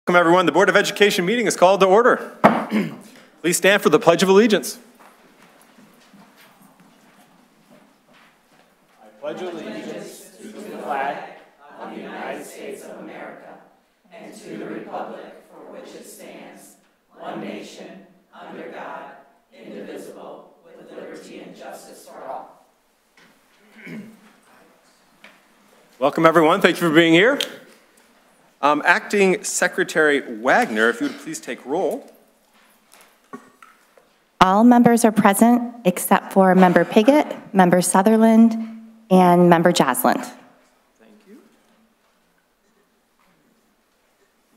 Welcome everyone. The Board of Education meeting is called to order. Please stand for the Pledge of Allegiance. I pledge allegiance to the flag of the United States of America and to the republic for which it stands, one nation, under God, indivisible, with liberty and justice for all. Welcome everyone. Thank you for being here. Acting Secretary Wagner, if you would please take roll. All members are present except for Member Piggott, Member Sutherland, and Member Joslin. Thank you.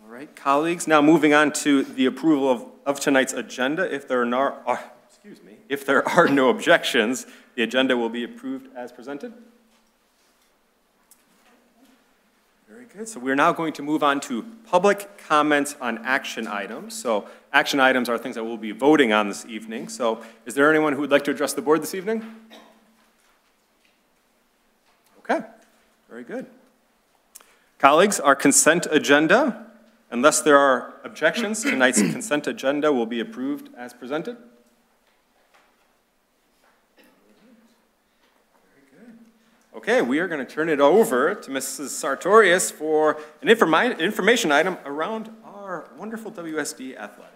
All right, colleagues, now moving on to the approval of tonight's agenda. If there are no objections, the agenda will be approved as presented. Very good. So we're now going to move on to public comments on action items. So action items are things that we'll be voting on this evening. So is there anyone who would like to address the board this evening? Okay, very good. Colleagues, our consent agenda, unless there are objections, tonight's consent agenda will be approved as presented. Okay, we are going to turn it over to Mrs. Sartorius for an information item around our wonderful WSD athletics.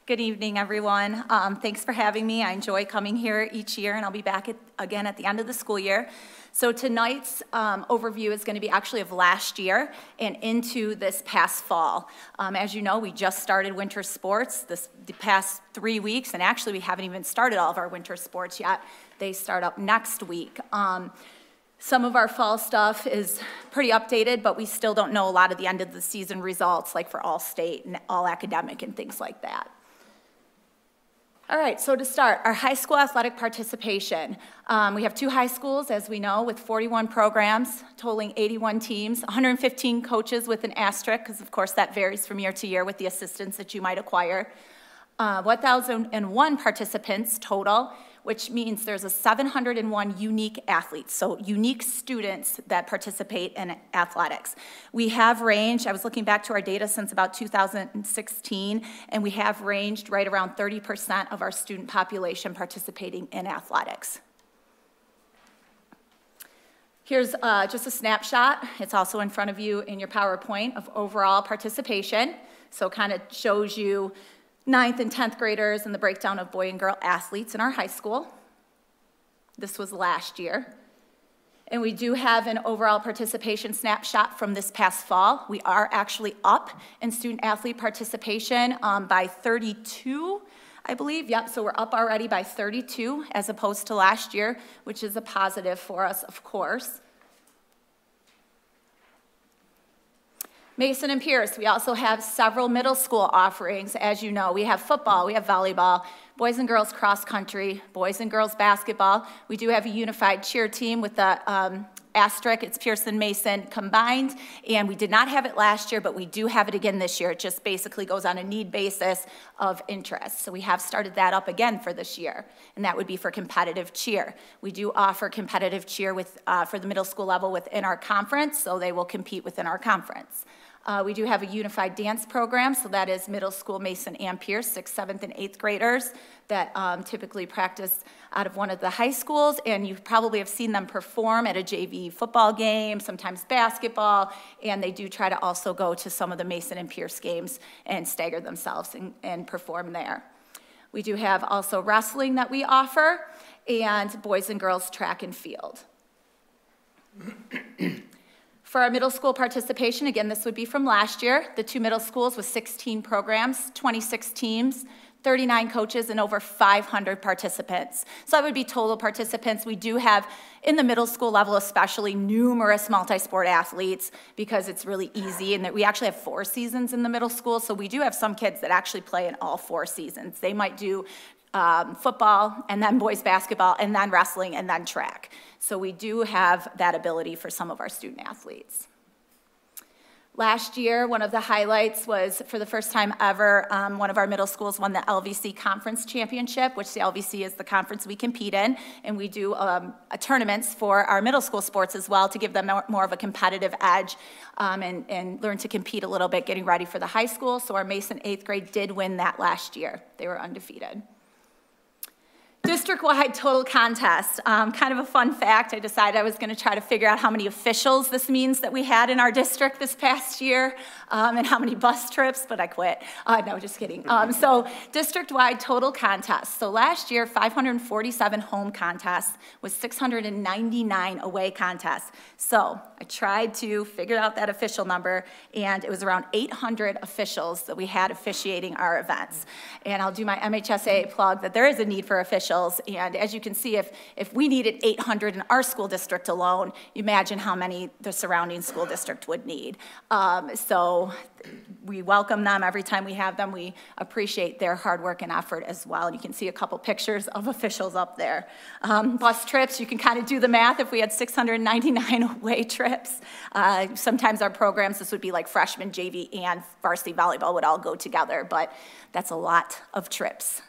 Good evening, everyone. Thanks for having me. I enjoy coming here each year, and I'll be back again at the end of the school year. So tonight's overview is going to be actually of last year and into this past fall. As you know, we just started winter sports the past 3 weeks, and actually we haven't even started all of our winter sports yet. They start up next week. Some of our fall stuff is pretty updated, but we still don't know a lot of the end of the season results, like for all state and all academic and things like that. All right, so to start, our high school athletic participation. We have 2 high schools, as we know, with 41 programs, totaling 81 teams, 115 coaches with an asterisk, because of course that varies from year to year with the assistants that you might acquire. 1,001 participants total, which means there's 701 unique athletes, so unique students that participate in athletics. We have ranged, I was looking back to our data since about 2016, and we have ranged right around 30% of our student population participating in athletics. Here's just a snapshot. It's also in front of you in your PowerPoint of overall participation. So kind of shows you 9th and 10th graders and the breakdown of boy and girl athletes in our high school. This was last year. And we do have an overall participation snapshot from this past fall. We are actually up in student athlete participation by 32, I believe. Yep, so we're up already by 32 as opposed to last year, which is a positive for us, of course. Mason and Pierce, we also have several middle school offerings. As you know, we have football, we have volleyball, boys and girls cross country, boys and girls basketball. We do have a unified cheer team with the asterisk, it's Pierce and Mason combined, and we did not have it last year, but we do have it again this year. It just basically goes on a need basis of interest. So we have started that up again for this year, and that would be for competitive cheer. We do offer competitive cheer for the middle school level within our conference, so they will compete within our conference. We do have a unified dance program, so that is middle school Mason and Pierce, 6th, 7th, and 8th graders that typically practice out of one of the high schools, and you probably have seen them perform at a JV football game, sometimes basketball, and they do try to also go to some of the Mason and Pierce games and stagger themselves and perform there. We do have also wrestling that we offer, and boys and girls track and field. For our middle school participation, again, this would be from last year, the 2 middle schools with 16 programs, 26 teams, 39 coaches, and over 500 participants. So that would be total participants. We do have, in the middle school level especially, numerous multi-sport athletes because it's really easy, and that we actually have 4 seasons in the middle school, so we do have some kids that actually play in all 4 seasons. They might do football, and then boys basketball, and then wrestling, and then track. So we do have that ability for some of our student athletes. Last year, one of the highlights was, for the first time ever, one of our middle schools won the LVC Conference Championship, which the LVC is the conference we compete in, and we do tournaments for our middle school sports as well to give them more of a competitive edge and learn to compete a little bit getting ready for the high school. So our Mason 8th grade did win that last year. They were undefeated. District-wide total contest. Kind of a fun fact, I decided I was going to try to figure out how many officials this means that we had in our district this past year and how many bus trips, but I quit. No, just kidding. So district-wide total contests. So last year, 547 home contests with 699 away contests. So I tried to figure out that official number, and it was around 800 officials that we had officiating our events. And I'll do my MHSAA plug that there is a need for officials. And as you can see, if we needed 800 in our school district alone, you imagine how many the surrounding school district would need. So we welcome them every time we have them. We appreciate their hard work and effort as well. And you can see a couple pictures of officials up there. Bus trips, you can kind of do the math. If we had 699 away trips, sometimes our programs, this would be like freshman, JV, and varsity volleyball would all go together, but that's a lot of trips.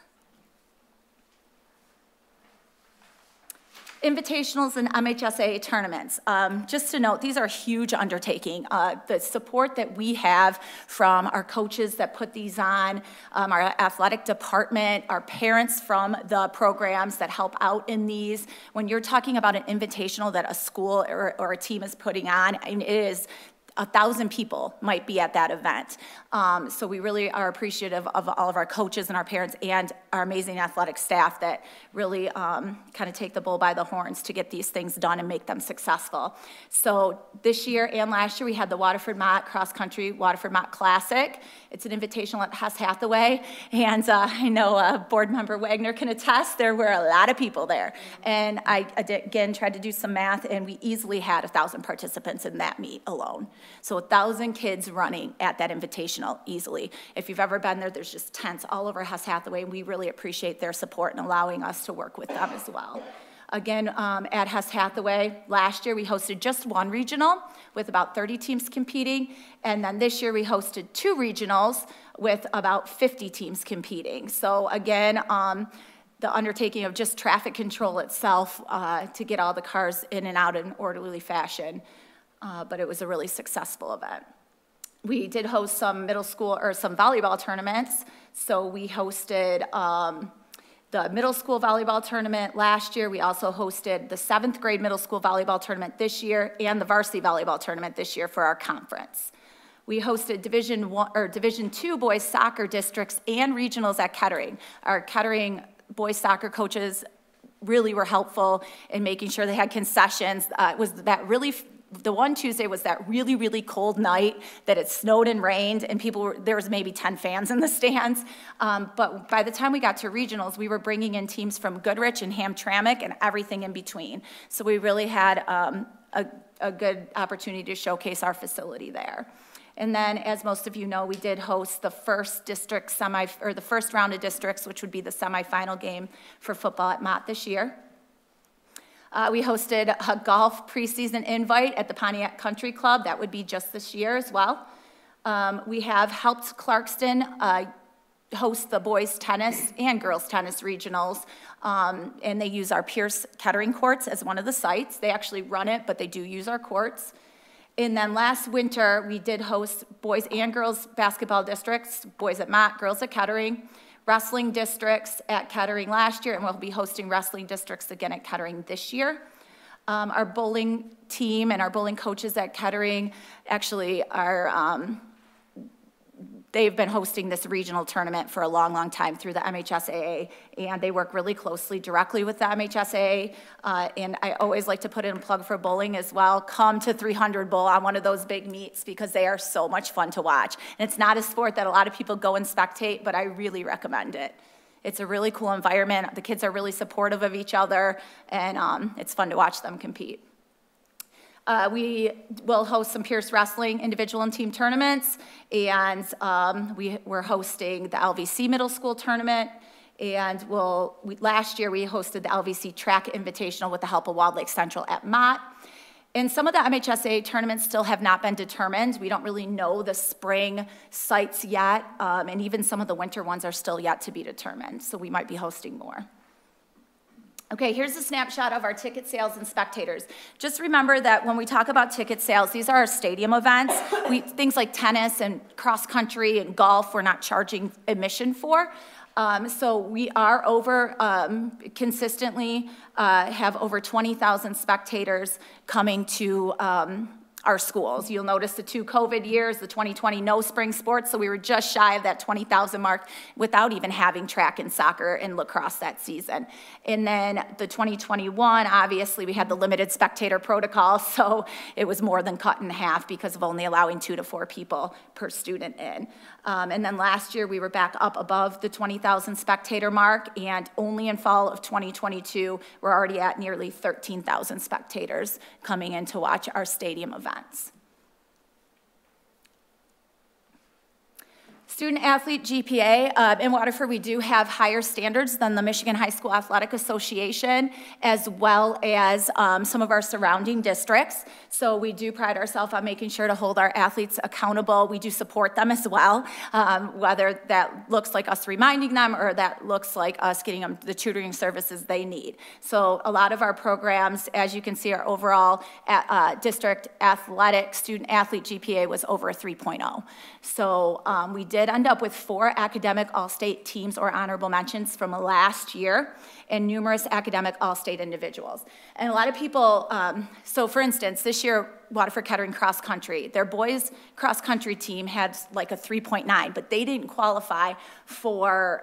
Invitationals and MHSAA tournaments. Just to note, these are a huge undertaking. The support that we have from our coaches that put these on, our athletic department, our parents from the programs that help out in these. When you're talking about an invitational that a school or a team is putting on, I mean, it is 1,000 people might be at that event. So we really are appreciative of all of our coaches and our parents and our amazing athletic staff that really kind of take the bull by the horns to get these things done and make them successful. So this year and last year we had the Waterford Mott Cross Country Waterford Mott Classic. It's an invitational at Hess Hathaway, and I know board member Wagner can attest, there were a lot of people there. And I again tried to do some math, and we easily had 1,000 participants in that meet alone. So 1,000 kids running at that invitational easily. If you've ever been there, there's just tents all over Hess Hathaway, and we really appreciate their support and allowing us to work with them as well. Again, at Hess Hathaway, last year we hosted just one regional with about 30 teams competing, and then this year we hosted 2 regionals with about 50 teams competing. So again, the undertaking of just traffic control itself to get all the cars in and out in an orderly fashion. But it was a really successful event. We did host some middle school or some volleyball tournaments. So we hosted the middle school volleyball tournament last year. We also hosted the 7th grade middle school volleyball tournament this year and the varsity volleyball tournament this year for our conference. We hosted Division II boys soccer districts and regionals at Kettering. Our Kettering boys soccer coaches really were helpful in making sure they had concessions. The one Tuesday was that really, really cold night that it snowed and rained, and there was maybe 10 fans in the stands. But by the time we got to regionals, we were bringing in teams from Goodrich and Hamtramck and everything in between. So we really had a good opportunity to showcase our facility there. And then, as most of you know, we did host the first district the first round of districts, which would be the semifinal game for football at Mott this year. We hosted a golf preseason invite at the Pontiac Country Club. That would be just this year as well. We have helped Clarkston host the boys tennis and girls tennis regionals, and they use our Pierce Kettering courts as one of the sites. They actually run it, but they do use our courts. And then last winter, we did host boys and girls basketball districts, boys at Mott, girls at Kettering, wrestling districts at Kettering last year, and we'll be hosting wrestling districts again at Kettering this year. Our bowling team and our bowling coaches at Kettering actually they've been hosting this regional tournament for a long, long time through the MHSAA, and they work really closely directly with the MHSAA, and I always like to put in a plug for bowling as well. Come to 300 Bowl on one of those big meets because they are so much fun to watch. And it's not a sport that a lot of people go and spectate, but I really recommend it. It's a really cool environment. The kids are really supportive of each other, and it's fun to watch them compete. We will host some Pierce Wrestling individual and team tournaments, and we're hosting the LVC Middle School Tournament, and last year we hosted the LVC Track Invitational with the help of Walled Lake Central at Mott. And some of the MHSA tournaments still have not been determined. We don't really know the spring sites yet, and even some of the winter ones are still yet to be determined, so we might be hosting more. Okay, here's a snapshot of our ticket sales and spectators. Just remember that when we talk about ticket sales, these are our stadium events. Things like tennis and cross country and golf, we're not charging admission for. So we are consistently have over 20,000 spectators coming to our schools. You'll notice the 2 COVID years, the 2020 no spring sports, so we were just shy of that 20,000 mark without even having track and soccer and lacrosse that season. And then the 2021, obviously we had the limited spectator protocol, so it was more than cut in half because of only allowing 2 to 4 people per student in. And then last year we were back up above the 20,000 spectator mark, and only in fall of 2022, we're already at nearly 13,000 spectators coming in to watch our stadium events. Student athlete GPA, in Waterford we do have higher standards than the Michigan High School Athletic Association, as well as some of our surrounding districts. So we do pride ourselves on making sure to hold our athletes accountable. We do support them as well, whether that looks like us reminding them or that looks like us getting them the tutoring services they need. So a lot of our programs, as you can see, our overall district athletic student athlete GPA was over a 3.0. So we did end up with 4 academic all-state teams or honorable mentions from last year and numerous academic all-state individuals. And a lot of people, so for instance, this year, Waterford Kettering cross country, their boys cross country team had like a 3.9, but they didn't qualify for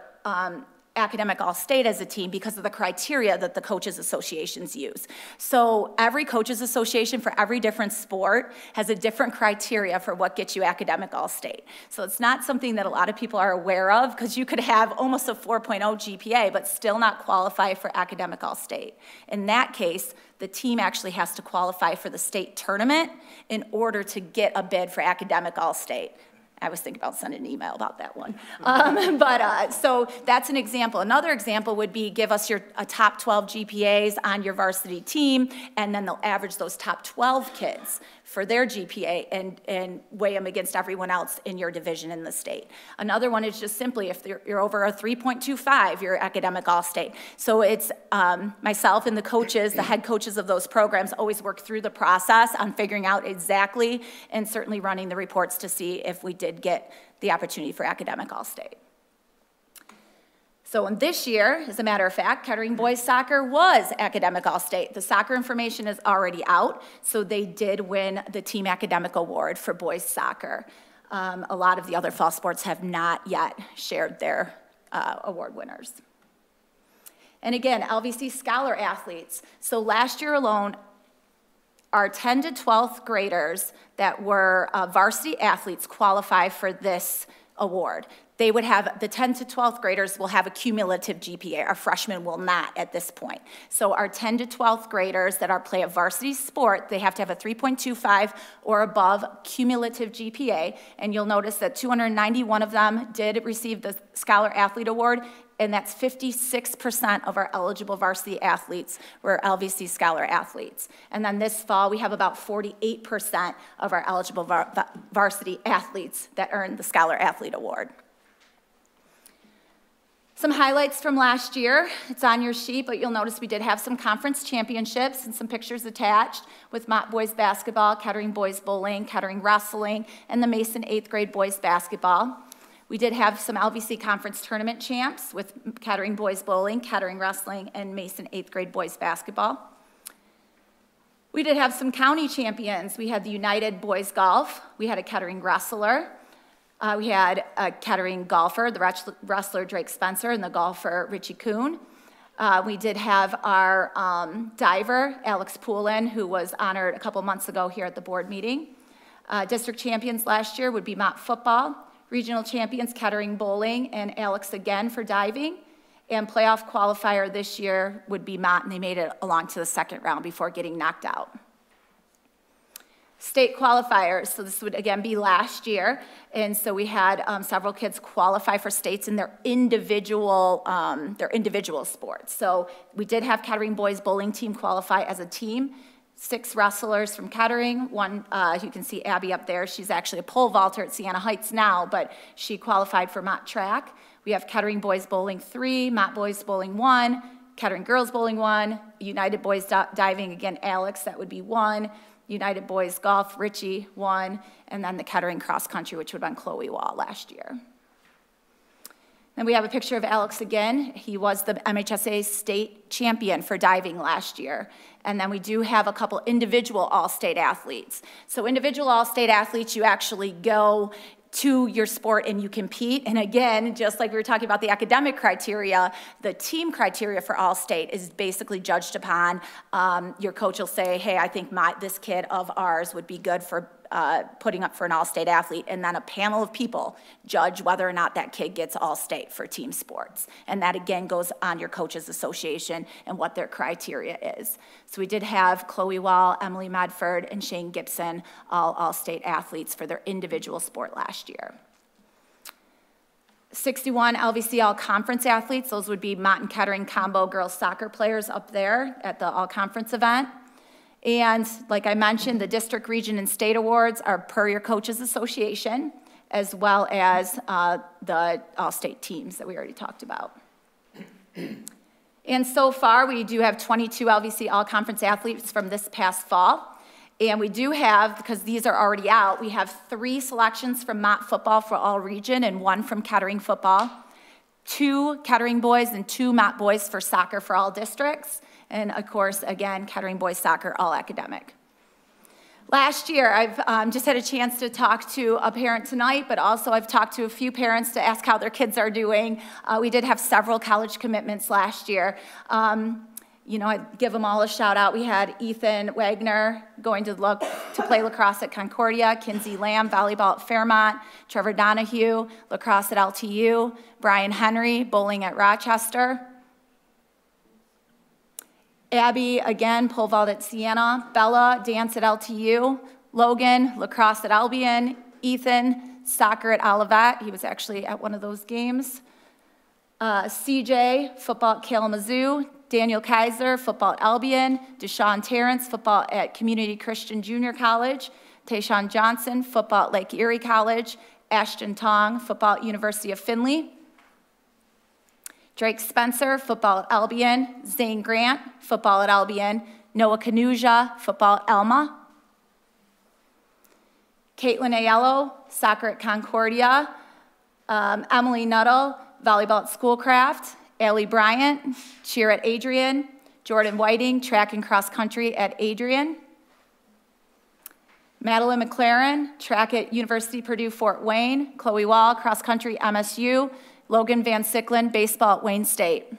academic all-state as a team because of the criteria that the coaches associations use. So every coaches association for every different sport has a different criteria for what gets you academic all-state. So it's not something that a lot of people are aware of, because you could have almost a 4.0 GPA but still not qualify for academic all-state. In that case, the team actually has to qualify for the state tournament in order to get a bid for academic all-state. I was thinking about sending an email about that one. So that's an example. Another example would be give us your top 12 GPAs on your varsity team, and then they'll average those top 12 kids for their GPA and weigh them against everyone else in your division in the state. Another one is just simply if you're over a 3.25, you're academic all-state. So it's myself and the coaches, the head coaches of those programs always work through the process on figuring out exactly and certainly running the reports to see if we did get the opportunity for academic all-state. So in this year, as a matter of fact, Kettering boys soccer was academic all-state. The soccer information is already out, so they did win the team academic award for boys soccer. A lot of the other fall sports have not yet shared their award winners. And again, LVC scholar athletes. So last year alone, our 10 to 12th graders that were varsity athletes qualify for this award. They would have, the 10 to 12th graders will have a cumulative GPA. Our freshmen will not at this point. So our 10 to 12th graders that play a varsity sport, they have to have a 3.25 or above cumulative GPA. And you'll notice that 291 of them did receive the Scholar Athlete Award, and that's 56% of our eligible varsity athletes were LVC Scholar athletes. And then this fall, we have about 48% of our eligible varsity athletes that earned the Scholar Athlete Award. Some highlights from last year. It's on your sheet, but you'll notice we did have some conference championships and some pictures attached with Mott boys basketball, Kettering boys bowling, Kettering wrestling, and the Mason 8th grade boys basketball. We did have some LVC conference tournament champs with Kettering boys bowling, Kettering wrestling, and Mason 8th grade boys basketball. We did have some county champions. We had the United boys golf. We had a Kettering wrestler. We had a Kettering golfer, the wrestler Drake Spencer, and the golfer Richie Kuhn. We did have our diver, Alex Poulin, who was honored a couple months ago here at the board meeting. District champions last year would be Mott football. Regional champions, Kettering bowling, and Alex again for diving. And playoff qualifier this year would be Mott, and they made it along to the second round before getting knocked out. State qualifiers, so this would again be last year, and so we had several kids qualify for states in their individual sports. So we did have Kettering boys bowling team qualify as a team. 6 wrestlers from Kettering. One, you can see Abby up there. She's actually a pole vaulter at Siena Heights now, but she qualified for Mott Track. We have Kettering Boys Bowling 3, Mott Boys Bowling 1, Kettering Girls Bowling 1, United Boys Diving, again, Alex, that would be 1, United Boys Golf, Richie, 1, and then the Kettering Cross Country, which would have been Chloe Wall last year. And we have a picture of Alex again. He was the MHSA state champion for diving last year. And then we do have a couple individual all-state athletes. So individual all-state athletes, you actually go to your sport and you compete. And again, just like we were talking about the academic criteria, the team criteria for all-state is basically judged upon. Your coach will say, hey, I think this kid of ours would be good for putting up for an all-state athlete, and then a panel of people judge whether or not that kid gets all-state for team sports. And that again goes on your coaches association and what their criteria is. So we did have Chloe Wall, Emily Medford, and Shane Gibson, all-state athletes for their individual sport last year. 61 LVC all-conference athletes, those would be Mott and Kettering combo girls soccer players up there at the all-conference event. And like I mentioned, the district, region, and state awards are per your coaches association, as well as the all-state teams that we already talked about. And so far, we do have 22 LVC all-conference athletes from this past fall. And we do have, because these are already out, we have 3 selections from Mott football for all region and 1 from Kettering football, 2 Kettering boys and 2 Mott boys for soccer for all districts. And of course, again, Kettering boys soccer, all academic. Last year, I've just had a chance to talk to a parent tonight, but also I've talked to a few parents to ask how their kids are doing. We did have several college commitments last year. You know, I'd give them all a shout out. We had Ethan Wagner going to play lacrosse at Concordia, Kinsey Lamb, volleyball at Fairmont, Trevor Donahue, lacrosse at LTU, Brian Henry, bowling at Rochester. Abby, again, pole vault at Siena. Bella, dance at LTU. Logan, lacrosse at Albion. Ethan, soccer at Olivet. He was actually at one of those games. CJ, football at Kalamazoo. Daniel Kaiser, football at Albion. Deshaun Terrence, football at Community Christian Junior College. Tayshawn Johnson, football at Lake Erie College. Ashton Tong, football at University of Findlay. Drake Spencer, football at Albion. Zane Grant, football at Albion. Noah Kanuja, football at Elma. Caitlin Aiello, soccer at Concordia. Emily Nuttall, volleyball at Schoolcraft. Allie Bryant, cheer at Adrian. Jordan Whiting, track and cross country at Adrian. Madeline McLaren, track at University Purdue Fort Wayne. Chloe Wall, cross country MSU. Logan Van Sicklen, baseball at Wayne State.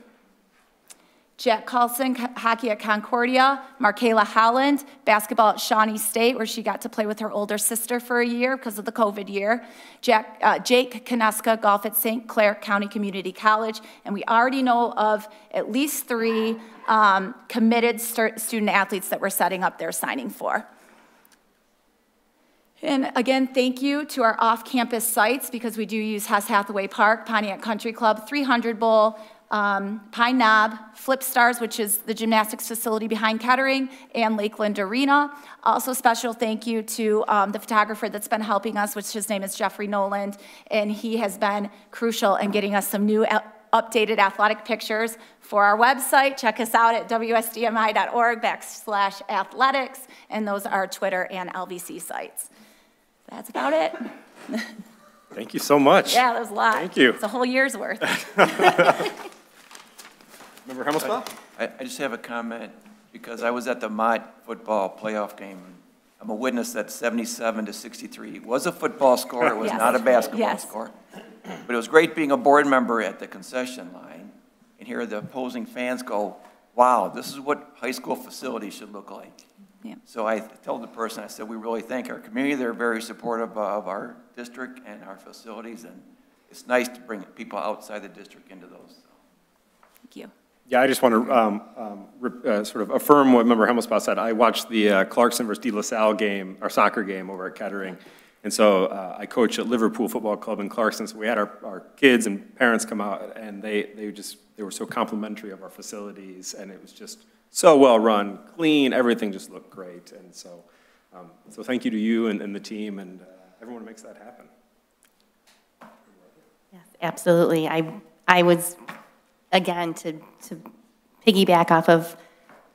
Jack Carlson, hockey at Concordia. Markayla Holland, basketball at Shawnee State, where she got to play with her older sister for a year because of the COVID year. Jake Kaneska, golf at St. Clair County Community College. And we already know of at least 3 committed student athletes that we're setting up their signing for. And again, thank you to our off-campus sites, because we do use Hess Hathaway Park, Pontiac Country Club, 300 Bowl, Pine Knob, Flip Stars, which is the gymnastics facility behind Kettering, and Lakeland Arena. Also special thank you to the photographer that's been helping us, which his name is Jeffrey Noland, and he has been crucial in getting us some new updated athletic pictures for our website. Check us out at wsdmi.org/athletics, and those are Twitter and LVC sites. That's about it. Thank you so much. Yeah, that was a lot. Thank you. It's a whole year's worth. Member Hemmelsbaugh? I just have a comment, because I was at the Mott football playoff game. I'm a witness that 77-63 was a football score. It was not a basketball score. But it was great being a board member at the concession line and hear the opposing fans go, wow, this is what high school facilities should look like. Yeah. So I told the person, I said, we really thank our community. They're very supportive of our district and our facilities, and it's nice to bring people outside the district into those. Thank you. Yeah, I just want to sort of affirm what Member Hemmelsbaugh said. I watched the Clarkson versus De La Salle game, our soccer game over at Kettering. And so I coach at Liverpool Football Club in Clarkson, so we had our kids and parents come out, and they were so complimentary of our facilities, and it was just so well run, clean, everything just looked great. And so, so thank you to you and the team and everyone who makes that happen. Yes, absolutely. I was, again, to piggyback off of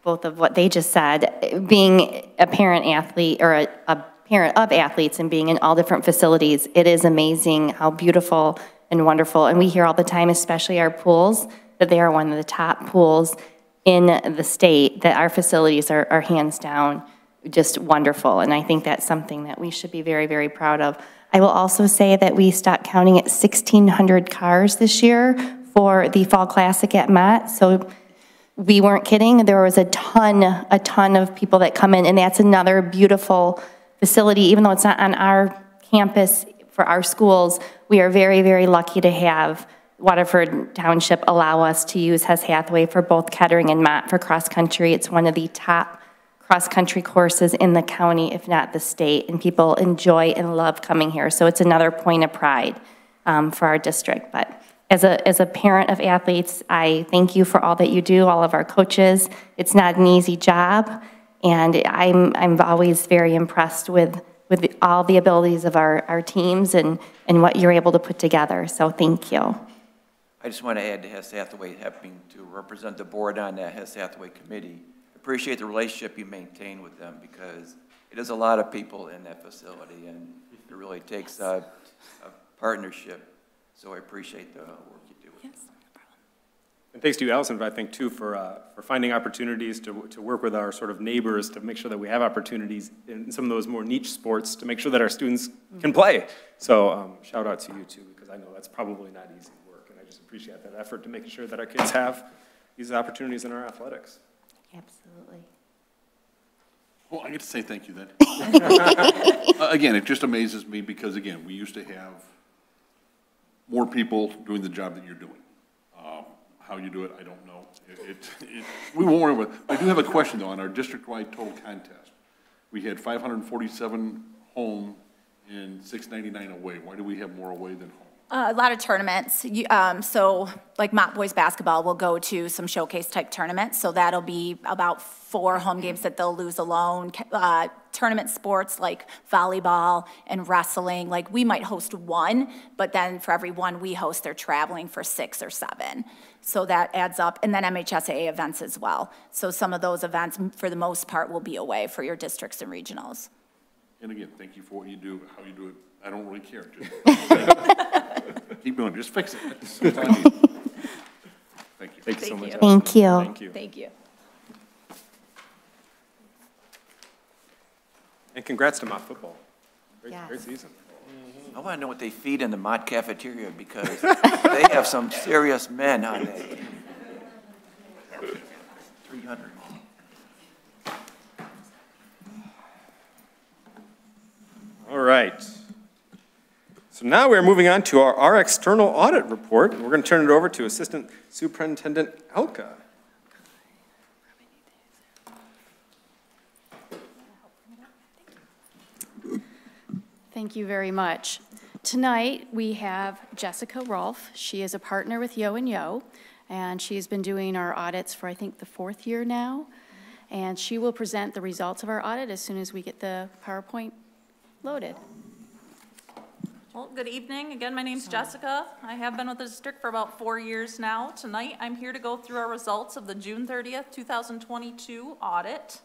both of what they just said, being a parent athlete or a parent of athletes and being in all different facilities, it is amazing how beautiful and wonderful. And we hear all the time, especially our pools, that they are one of the top pools in the state, that our facilities are hands down just wonderful. And I think that's something that we should be very, very proud of. I will also say that we stopped counting at 1,600 cars this year for the Fall Classic at Mott. So we weren't kidding. There was a ton of people that come in, and that's another beautiful facility. Even though it's not on our campus for our schools, we are very, very lucky to have Waterford Township allow us to use Hess Hathaway for both Kettering and Mott for cross-country. It's one of the top cross-country courses in the county, if not the state, and people enjoy and love coming here. So it's another point of pride for our district. But as a parent of athletes, I thank you for all that you do, all of our coaches. It's not an easy job, and I'm always very impressed with all the abilities of our teams and what you're able to put together. So thank you. I just want to add to Hess Hathaway having to represent the board on that Hess Hathaway committee. Appreciate the relationship you maintain with them, because it is a lot of people in that facility, and it really takes a partnership. So I appreciate the work you do. Yes. And thanks to you, Allison, I think, too, for finding opportunities to work with our sort of neighbors to make sure that we have opportunities in some of those more niche sports to make sure that our students can play. So shout out to you, too, because I know that's probably not easy work, and I just appreciate that effort to making sure that our kids have these opportunities in our athletics. Absolutely. Well, I get to say thank you then. Again, it just amazes me because, again, we used to have more people doing the job that you're doing. How you do it, I don't know. We won't worry about it. I do have a question, though, on our district-wide total contest. We had 547 home and 699 away. Why do we have more away than home? A lot of tournaments. So like Mott Boys basketball will go to some showcase type tournaments. So that'll be about 4 home games that they'll lose alone. Tournament sports like volleyball and wrestling, like we might host 1, but then for every 1 we host, they're traveling for 6 or 7. So that adds up. And then MHSAA events as well. So some of those events, for the most part, will be away for your districts and regionals. And again, thank you for what you do, how you do it. I don't really care. Just keep doing it. Just fix it. Thank you. Thank you so much. Thank you. Thank you. Thank you. And congrats to Mott football. Yes. Great season. I want to know what they feed in the Mott cafeteria, because they have some serious men on that team. 300. All right. So now we're moving on to our external audit report. We're going to turn it over to Assistant Superintendent Elka. Thank you very much. Tonight, we have Jessica Rolfe. She is a partner with Yo & Yo, and she's been doing our audits for, I think, the 4th year now. And she will present the results of our audit as soon as we get the PowerPoint loaded. Well, good evening. Again, my name's Jessica. I have been with the district for about 4 years now. Tonight, I'm here to go through our results of the June 30th, 2022 audit.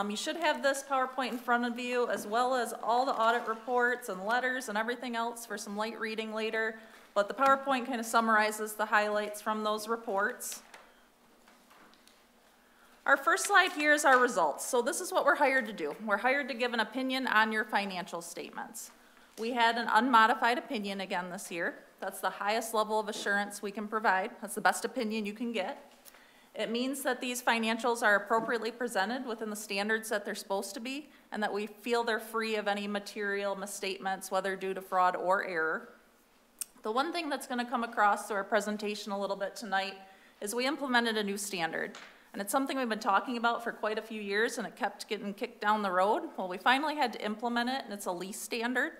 You should have this PowerPoint in front of you, as well as all the audit reports and letters and everything else for some light reading later. But the PowerPoint kind of summarizes the highlights from those reports. Our first slide here is our results. So this is what we're hired to do. We're hired to give an opinion on your financial statements. We had an unmodified opinion again this year. That's the highest level of assurance we can provide. That's the best opinion you can get. It means that these financials are appropriately presented within the standards that they're supposed to be, and that we feel they're free of any material misstatements, whether due to fraud or error. The one thing that's going to come across through our presentation a little bit tonight is we implemented a new standard. And it's something we've been talking about for quite a few years, and it kept getting kicked down the road. Well, we finally had to implement it, and it's a lease standard.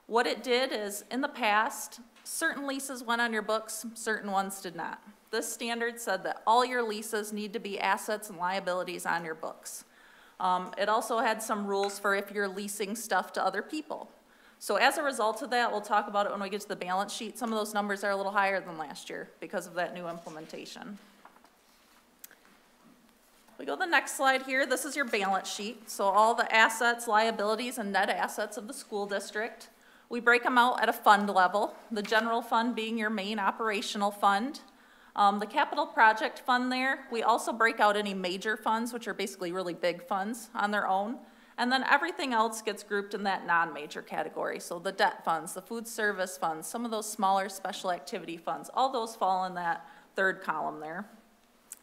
What it did is, in the past, certain leases went on your books, certain ones did not. This standard said that all your leases need to be assets and liabilities on your books. It also had some rules for if you're leasing stuff to other people. So as a result of that, we'll talk about it when we get to the balance sheet. Some of those numbers are a little higher than last year because of that new implementation. We go to the next slide here. This is your balance sheet. So all the assets, liabilities, and net assets of the school district. We break them out at a fund level, the general fund being your main operational fund. The capital project fund there, we also break out any major funds, which are basically really big funds on their own. And then everything else gets grouped in that non-major category. So the debt funds, the food service funds, some of those smaller special activity funds, all those fall in that third column there.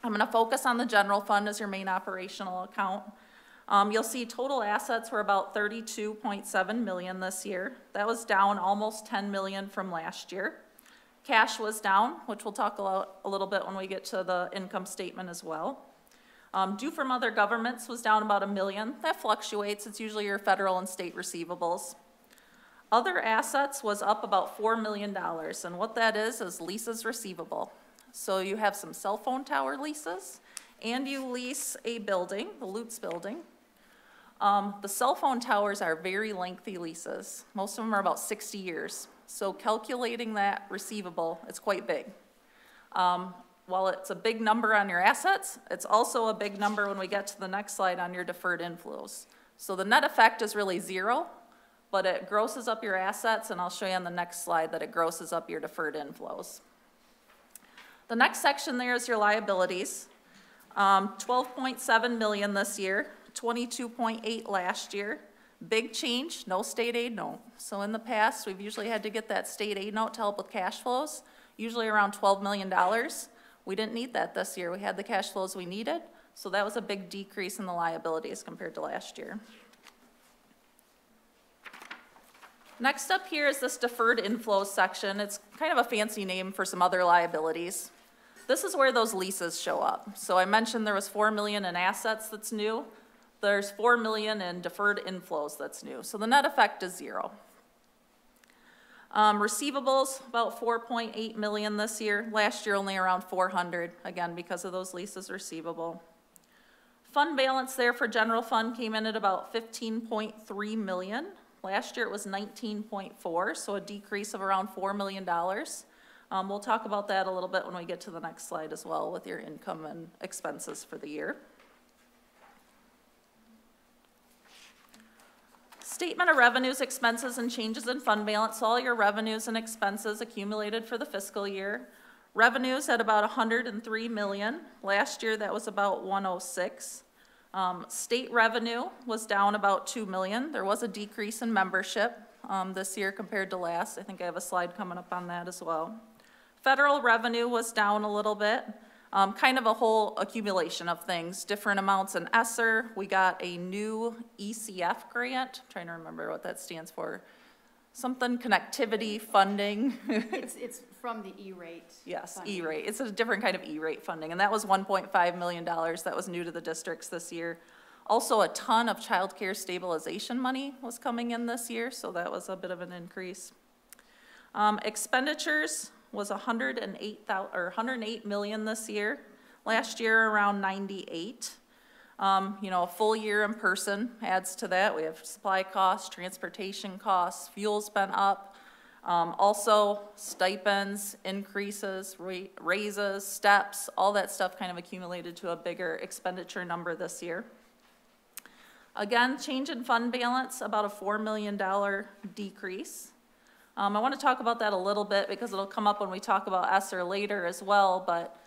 I'm going to focus on the general fund as your main operational account. You'll see total assets were about $32.7 million this year. That was down almost $10 million from last year. Cash was down, which we'll talk a little bit when we get to the income statement as well. Due from other governments was down about $1 million. That fluctuates. It's usually your federal and state receivables. Other assets was up about $4 million, and what that is leases receivable. So you have some cell phone tower leases, and you lease a building, the Lutz building. The cell phone towers are very lengthy leases. Most of them are about 60 years. So calculating that receivable, it's quite big. While it's a big number on your assets, it's also a big number when we get to the next slide on your deferred inflows. So the net effect is really zero, but it grosses up your assets, and I'll show you on the next slide that it grosses up your deferred inflows. The next section there is your liabilities. $12.7 million this year, $22.8 last year. Big change, no state aid note. So in the past, we've usually had to get that state aid note to help with cash flows, usually around $12 million. We didn't need that this year. We had the cash flows we needed, so that was a big decrease in the liabilities compared to last year. Next up here is this deferred inflows section. It's kind of a fancy name for some other liabilities. This is where those leases show up. So I mentioned there was $4 million in assets that's new. There's $4 million in deferred inflows that's new. So the net effect is zero. Receivables, about $4.8 million this year. Last year, only around $400, again, because of those leases receivable. Fund balance there for general fund came in at about $15.3 million. Last year, it was $19.4, so a decrease of around $4 million. We'll talk about that a little bit when we get to the next slide as well with your income and expenses for the year. Statement of revenues, expenses, and changes in fund balance, all your revenues and expenses accumulated for the fiscal year. Revenues at about $103 million. Last year, that was about $106. State revenue was down about $2 million. There was a decrease in membership this year compared to last. I think I have a slide coming up on that as well. Federal revenue was down a little bit. Kind of a whole accumulation of things, different amounts in ESSER. We got a new ECF grant. I'm trying to remember what that stands for. Something connectivity funding. It's from the E-rate. Yes, funding. E-rate. It's a different kind of E-rate funding, and that was $1.5 million. That was new to the districts this year. Also, a ton of child care stabilization money was coming in this year, so that was a bit of an increase. Expenditures was $108 million this year. Last year, around 98. You know, a full year in person adds to that. We have supply costs, transportation costs, fuel's been up. Also, stipends, increases, raises, steps, all that stuff kind of accumulated to a bigger expenditure number this year. Again, change in fund balance, about a $4 million decrease. I want to talk about that a little bit because it'll come up when we talk about ESSER later as well, but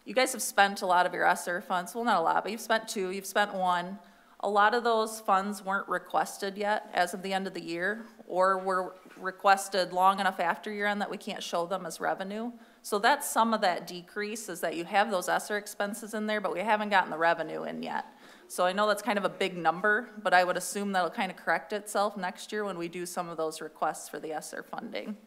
you guys have spent a lot of your ESSER funds. Well, not a lot, but you've spent two, you've spent one. A lot of those funds weren't requested yet as of the end of the year, or were requested long enough after year end that we can't show them as revenue. So that's some of that decrease, is that you have those ESSER expenses in there, but we haven't gotten the revenue in yet. So I know that's kind of a big number, but I would assume that'll kind of correct itself next year when we do some of those requests for the ESSER funding.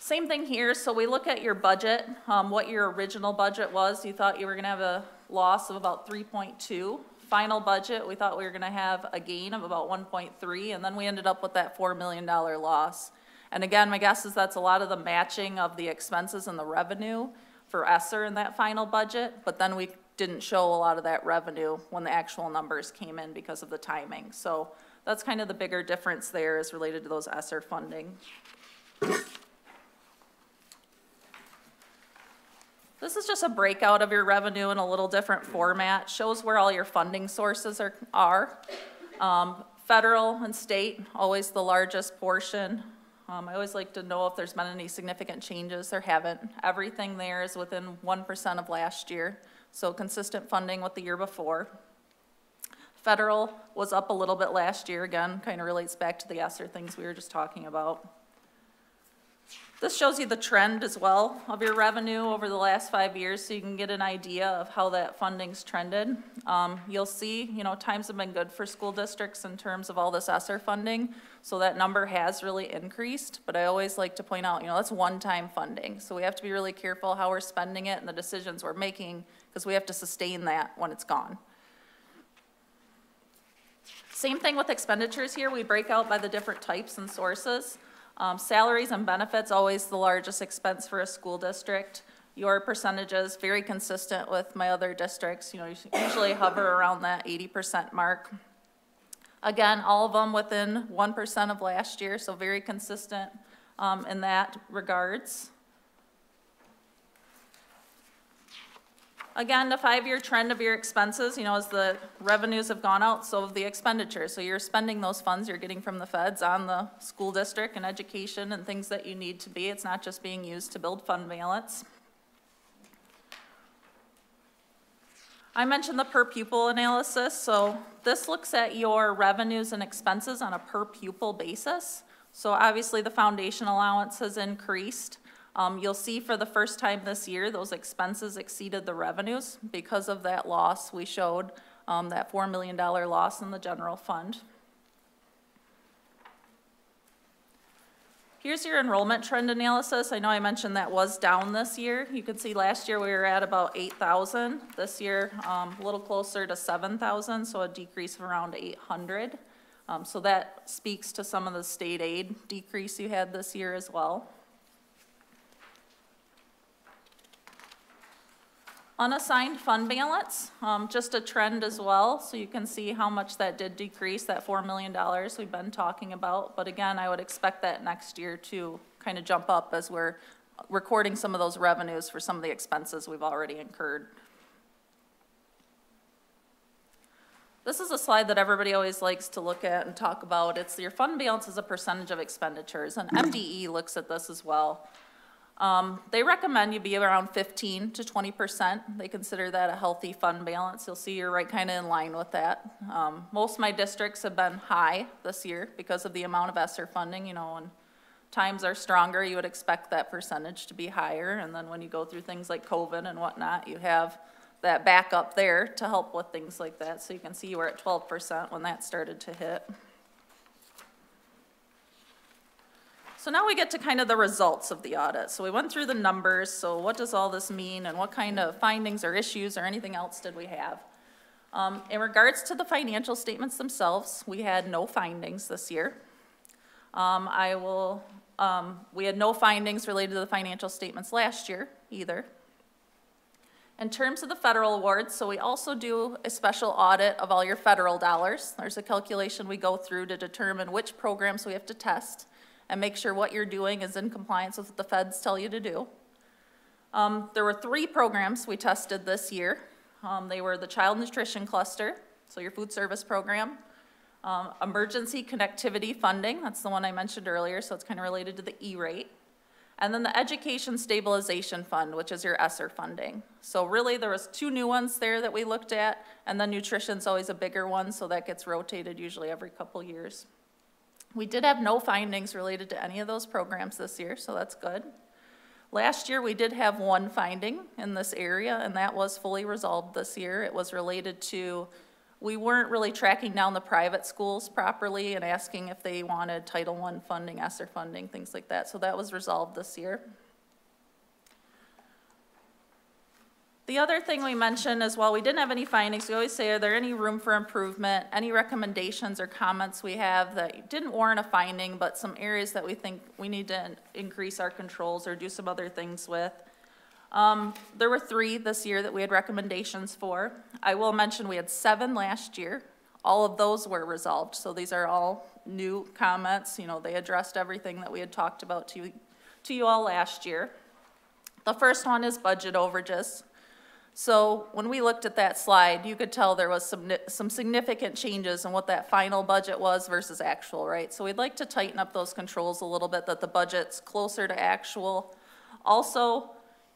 Same thing here, so we look at your budget, what your original budget was. You thought you were gonna have a loss of about 3.2 final budget, we thought we were gonna have a gain of about 1.3, and then we ended up with that $4 million loss. And again, my guess is that's a lot of the matching of the expenses and the revenue for ESSER in that final budget, but then we didn't show a lot of that revenue when the actual numbers came in because of the timing. So that's kind of the bigger difference there is related to those ESSER funding. This is just a breakout of your revenue in a little different format. Shows where all your funding sources are. Federal and state, always the largest portion. I always like to know if there's been any significant changes. There haven't. Everything there is within 1% of last year, so consistent funding with the year before. Federal was up a little bit last year, again, kind of relates back to the ESSER things we were just talking about. This shows you the trend as well of your revenue over the last 5 years, so you can get an idea of how that funding's trended. You'll see, you know, times have been good for school districts in terms of all this ESSER funding, so that number has really increased, but I always like to point out, you know, that's one-time funding, so we have to be really careful how we're spending it and the decisions we're making, because we have to sustain that when it's gone. Same thing with expenditures here. We break out by the different types and sources. Salaries and benefits, always the largest expense for a school district. Your percentages, very consistent with my other districts. You know, you usually hover around that 80% mark. Again, all of them within 1% of last year, so very consistent in that regards. Again, the 5-year trend of your expenses, you know, as the revenues have gone out, so have the expenditures. So you're spending those funds you're getting from the feds on the school district and education and things that you need to be. It's not just being used to build fund balance. I mentioned the per pupil analysis. So this looks at your revenues and expenses on a per pupil basis. So obviously the foundation allowance has increased. You'll see for the first time this year, those expenses exceeded the revenues because of that loss we showed, that $4 million loss in the general fund. Here's your enrollment trend analysis. I know I mentioned that was down this year. You can see last year we were at about 8,000. This year, a little closer to 7,000, so a decrease of around 800. So that speaks to some of the state aid decrease you had this year as well. Unassigned fund balance, just a trend as well, so you can see how much that did decrease, that $4 million we've been talking about. But again, I would expect that next year to kind of jump up as we're recording some of those revenues for some of the expenses we've already incurred. This is a slide that everybody always likes to look at and talk about. It's your fund balance as a percentage of expenditures, and MDE looks at this as well. They recommend you be around 15 to 20%. They consider that a healthy fund balance. You'll see you're right kind of in line with that. Most of my districts have been high this year because of the amount of ESSER funding. You know, when times are stronger, you would expect that percentage to be higher. And then when you go through things like COVID and whatnot, you have that backup there to help with things like that. So you can see you were at 12% when that started to hit. So now we get to kind of the results of the audit. So we went through the numbers, so what does all this mean and what kind of findings or issues or anything else did we have? In regards to the financial statements themselves, we had no findings this year. We had no findings related to the financial statements last year either. In terms of the federal awards, so we also do a special audit of all your federal dollars. There's a calculation we go through to determine which programs we have to test and make sure what you're doing is in compliance with what the feds tell you to do. There were 3 programs we tested this year. They were the Child Nutrition Cluster, so your food service program, Emergency Connectivity Funding, that's the one I mentioned earlier, so it's kind of related to the E-rate, and then the Education Stabilization Fund, which is your ESSER funding. So really there was 2 new ones there that we looked at, and then nutrition's always a bigger one, so that gets rotated usually every couple years. We did have no findings related to any of those programs this year, so that's good. Last year, we did have 1 finding in this area, and that was fully resolved this year. It was related to, we weren't really tracking down the private schools properly and asking if they wanted Title I funding, ESSER funding, things like that. So that was resolved this year. The other thing we mentioned is, while we didn't have any findings, we always say, are there any room for improvement, any recommendations or comments we have that didn't warrant a finding, but some areas that we think we need to increase our controls or do some other things with. There were 3 this year that we had recommendations for. I will mention we had 7 last year. All of those were resolved, so these are all new comments. You know, they addressed everything that we had talked about to you all last year. The first one is budget overages. So when we looked at that slide, you could tell there was some significant changes in what that final budget was versus actual, right? So we'd like to tighten up those controls a little bit, that the budget's closer to actual. Also,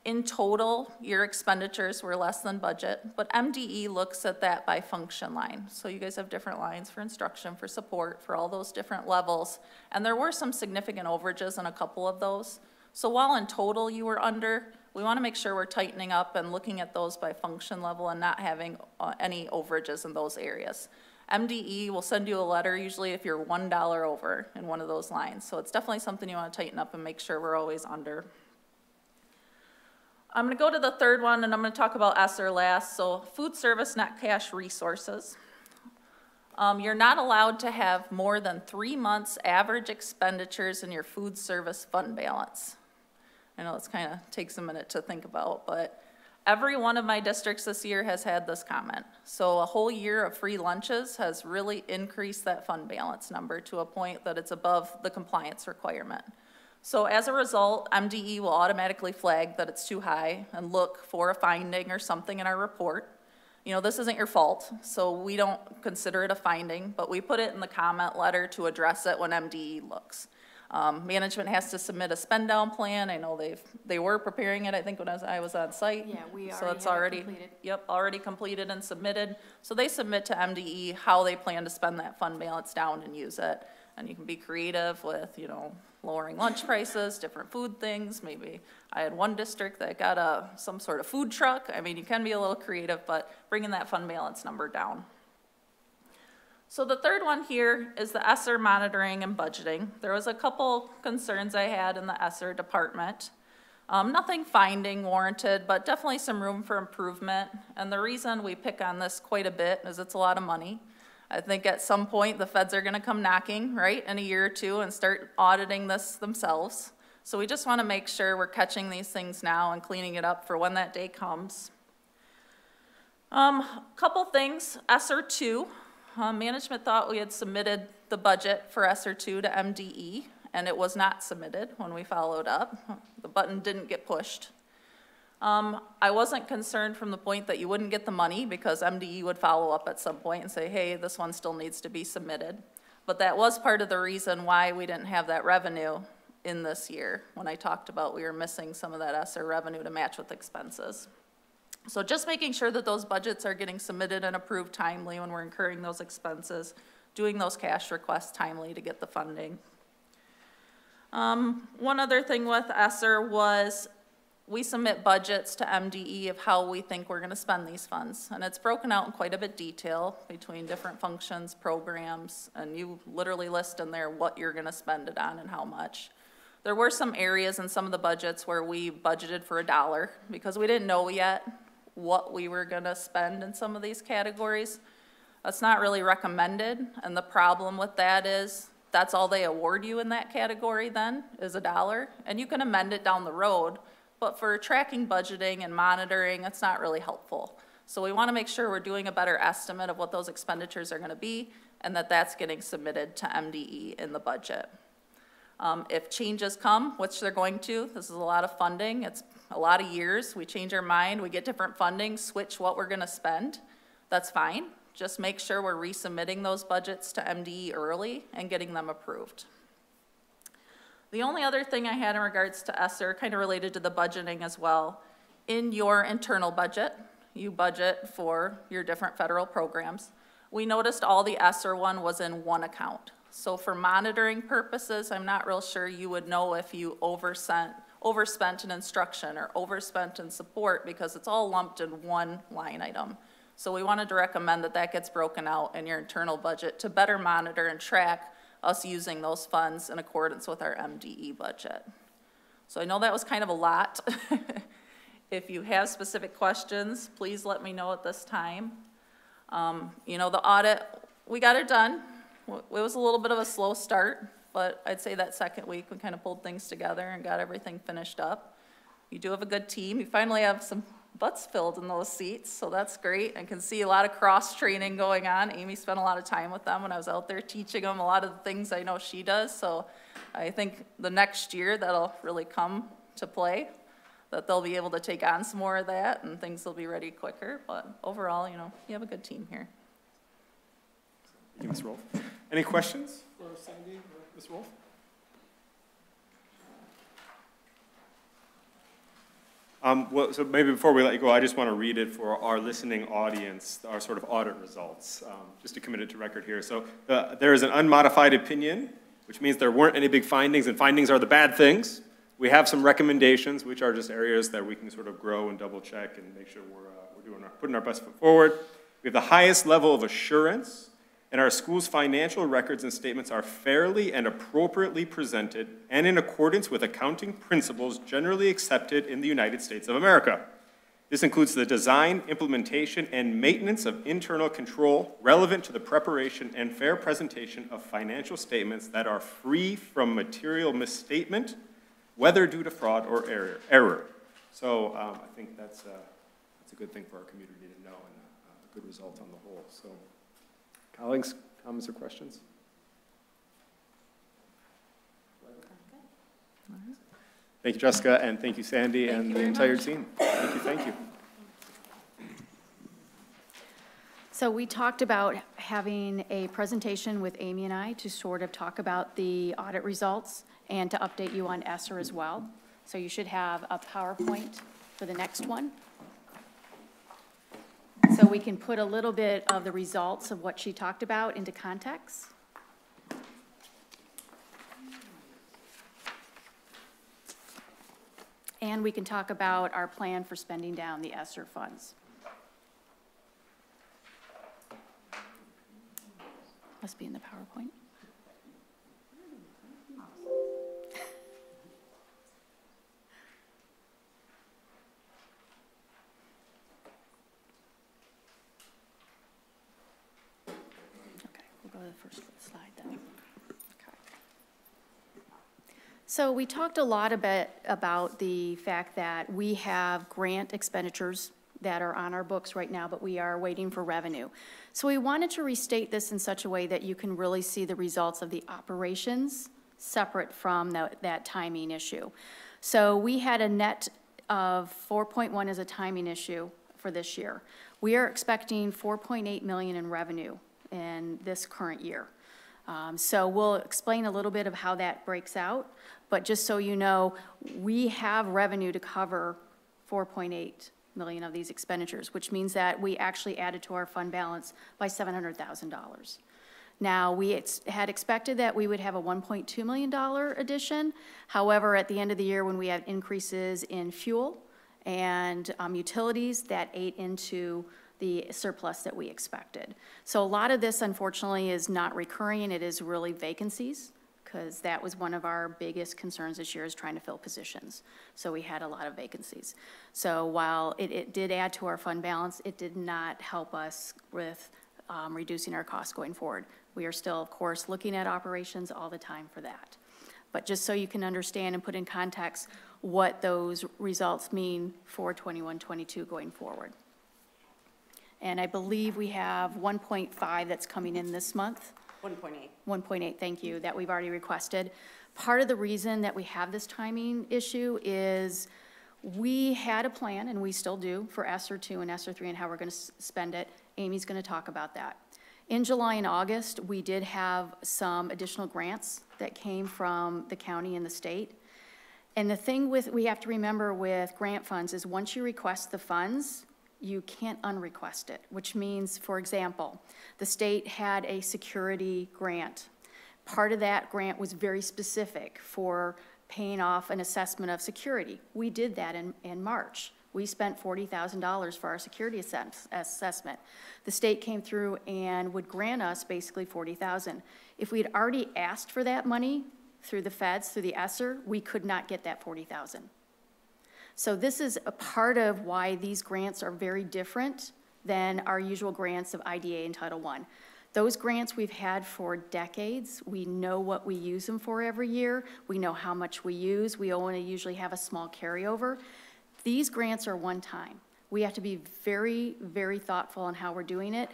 in total, your expenditures were less than budget, but MDE looks at that by function line. So you guys have different lines for instruction, for support, for all those different levels. And there were some significant overages in a couple of those. So while in total you were under, we want to make sure we're tightening up and looking at those by function level and not having any overages in those areas. MDE will send you a letter usually if you're $1 over in one of those lines. So it's definitely something you want to tighten up and make sure we're always under. I'm going to go to the third one, and I'm going to talk about ESSER last. So food service net cash resources. You're not allowed to have more than 3 months average expenditures in your food service fund balance. I know it's kind of takes a minute to think about, but every one of my districts this year has had this comment. So a whole year of free lunches has really increased that fund balance number to a point that it's above the compliance requirement. So as a result, MDE will automatically flag that it's too high and look for a finding or something in our report. You know, this isn't your fault, so we don't consider it a finding, but we put it in the comment letter to address it when MDE looks. Management has to submit a spend down plan. I know they were preparing it, I think, when I was on site. Yeah, we So it's already completed. Yep, already completed and submitted. So they submit to MDE how they plan to spend that fund balance down and use it. And you can be creative with, you know, lowering lunch prices, different food things. Maybe I had one district that got some sort of food truck. I mean, you can be a little creative, but bringing that fund balance number down. So the third one here is the ESSER monitoring and budgeting. There was a couple concerns I had in the ESSER department. Nothing finding warranted, but definitely some room for improvement. And the reason we pick on this quite a bit is it's a lot of money. I think at some point the feds are going to come knocking, right, in a year or two and start auditing this themselves. So we just want to make sure we're catching these things now and cleaning it up for when that day comes. Couple things, ESSER 2. Management thought we had submitted the budget for ESSER 2 to MDE, and it was not submitted when we followed up. The button didn't get pushed. I wasn't concerned from the point that you wouldn't get the money, because MDE would follow up at some point and say, hey, this one still needs to be submitted. But that was part of the reason why we didn't have that revenue in this year, when I talked about we were missing some of that ESSER revenue to match with expenses. So just making sure that those budgets are getting submitted and approved timely when we're incurring those expenses, doing those cash requests timely to get the funding. One other thing with ESSER was we submit budgets to MDE of how we think we're going to spend these funds. And it's broken out in quite a bit of detail between different functions, programs, and you literally list in there what you're going to spend it on and how much. There were some areas in some of the budgets where we budgeted for $1 because we didn't know yet what we were going to spend in some of these categories. That's not really recommended, and the problem with that is that's all they award you in that category then is $1, and you can amend it down the road, but for tracking budgeting and monitoring, it's not really helpful. So we want to make sure we're doing a better estimate of what those expenditures are going to be and that that's getting submitted to MDE in the budget. If changes come, which they're going to, this is a lot of funding, it's a lot of years, we change our mind, we get different funding, switch what we're going to spend, that's fine. Just make sure we're resubmitting those budgets to MDE early and getting them approved. The only other thing I had in regards to ESSER, kind of related to the budgeting as well, in your internal budget, you budget for your different federal programs. We noticed all the ESSER one was in one account. So for monitoring purposes, I'm not real sure you would know if you overspent in instruction or overspent in support because it's all lumped in one line item. So we wanted to recommend that that gets broken out in your internal budget to better monitor and track us using those funds in accordance with our MDE budget. So I know that was kind of a lot. If you have specific questions, please let me know at this time. You know, the audit, we got it done. It was a little bit of a slow start, but I'd say that second week we kind of pulled things together and got everything finished up. You do have a good team. You finally have some butts filled in those seats, so that's great. I can see a lot of cross-training going on. Amy spent a lot of time with them when I was out there teaching them a lot of the things I know she does, so I think the next year that'll really come to play, that they'll be able to take on some more of that and things will be ready quicker, but overall, you know, you have a good team here. Thank you, Ms. Rolfe. Any questions for Sandy or Ms. Rolfe? Well, so maybe before we let you go, I just want to read it for our listening audience, our sort of audit results, just to commit it to record here. So there is an unmodified opinion, which means there weren't any big findings, and findings are the bad things. We have some recommendations, which are just areas that we can sort of grow and double check and make sure we're putting our best foot forward. We have the highest level of assurance, and our school's financial records and statements are fairly and appropriately presented and in accordance with accounting principles generally accepted in the United States of America. This includes the design, implementation, and maintenance of internal control relevant to the preparation and fair presentation of financial statements that are free from material misstatement, whether due to fraud or error. So I think that's a good thing for our community to know and a good result on the whole. So. Colleagues, comments or questions? Thank you, Jessica, and thank you, Sandy, and the entire team. Thank you. So we talked about having a presentation with Amy and I to sort of talk about the audit results and to update you on ESSER as well. So you should have a PowerPoint for the next one. So we can put a little bit of the results of what she talked about into context. And we can talk about our plan for spending down the ESSER funds. Must be in the PowerPoint. Go to the first slide then. Okay. So we talked a lot about the fact that we have grant expenditures that are on our books right now, but we are waiting for revenue. So we wanted to restate this in such a way that you can really see the results of the operations separate from that timing issue. So we had a net of 4.1 as a timing issue for this year. We are expecting 4.8 million in revenue in this current year. So we'll explain a little bit of how that breaks out, but just so you know, we have revenue to cover 4.8 million of these expenditures, which means that we actually added to our fund balance by $700,000. Now, we had expected that we would have a $1.2 million addition. However, at the end of the year when we had increases in fuel and utilities, that ate into the surplus that we expected. So a lot of this, unfortunately, is not recurring. It is really vacancies, because that was one of our biggest concerns this year, is trying to fill positions. So we had a lot of vacancies. So while it did add to our fund balance, it did not help us with reducing our costs going forward. We are still, of course, looking at operations all the time for that. But just so you can understand and put in context what those results mean for 21-22 going forward. And I believe we have 1.5 that's coming in this month. 1.8. 1.8, thank you, that we've already requested. Part of the reason that we have this timing issue is we had a plan, and we still do, for ESSER 2 and ESSER 3 and how we're going to spend it. Amy's going to talk about that. In July and August, we did have some additional grants that came from the county and the state. And the thing we have to remember with grant funds is once you request the funds, you can't unrequest it, which means, for example, the state had a security grant. Part of that grant was very specific for paying off an assessment of security. We did that in March. We spent $40,000 for our security assessment. The state came through and would grant us basically $40,000. If we had already asked for that money through the feds, through the ESSER, we could not get that $40,000. So this is a part of why these grants are very different than our usual grants of IDA and Title I. Those grants we've had for decades. We know what we use them for every year. We know how much we use. We only usually have a small carryover. These grants are one time. We have to be very, very thoughtful on how we're doing it.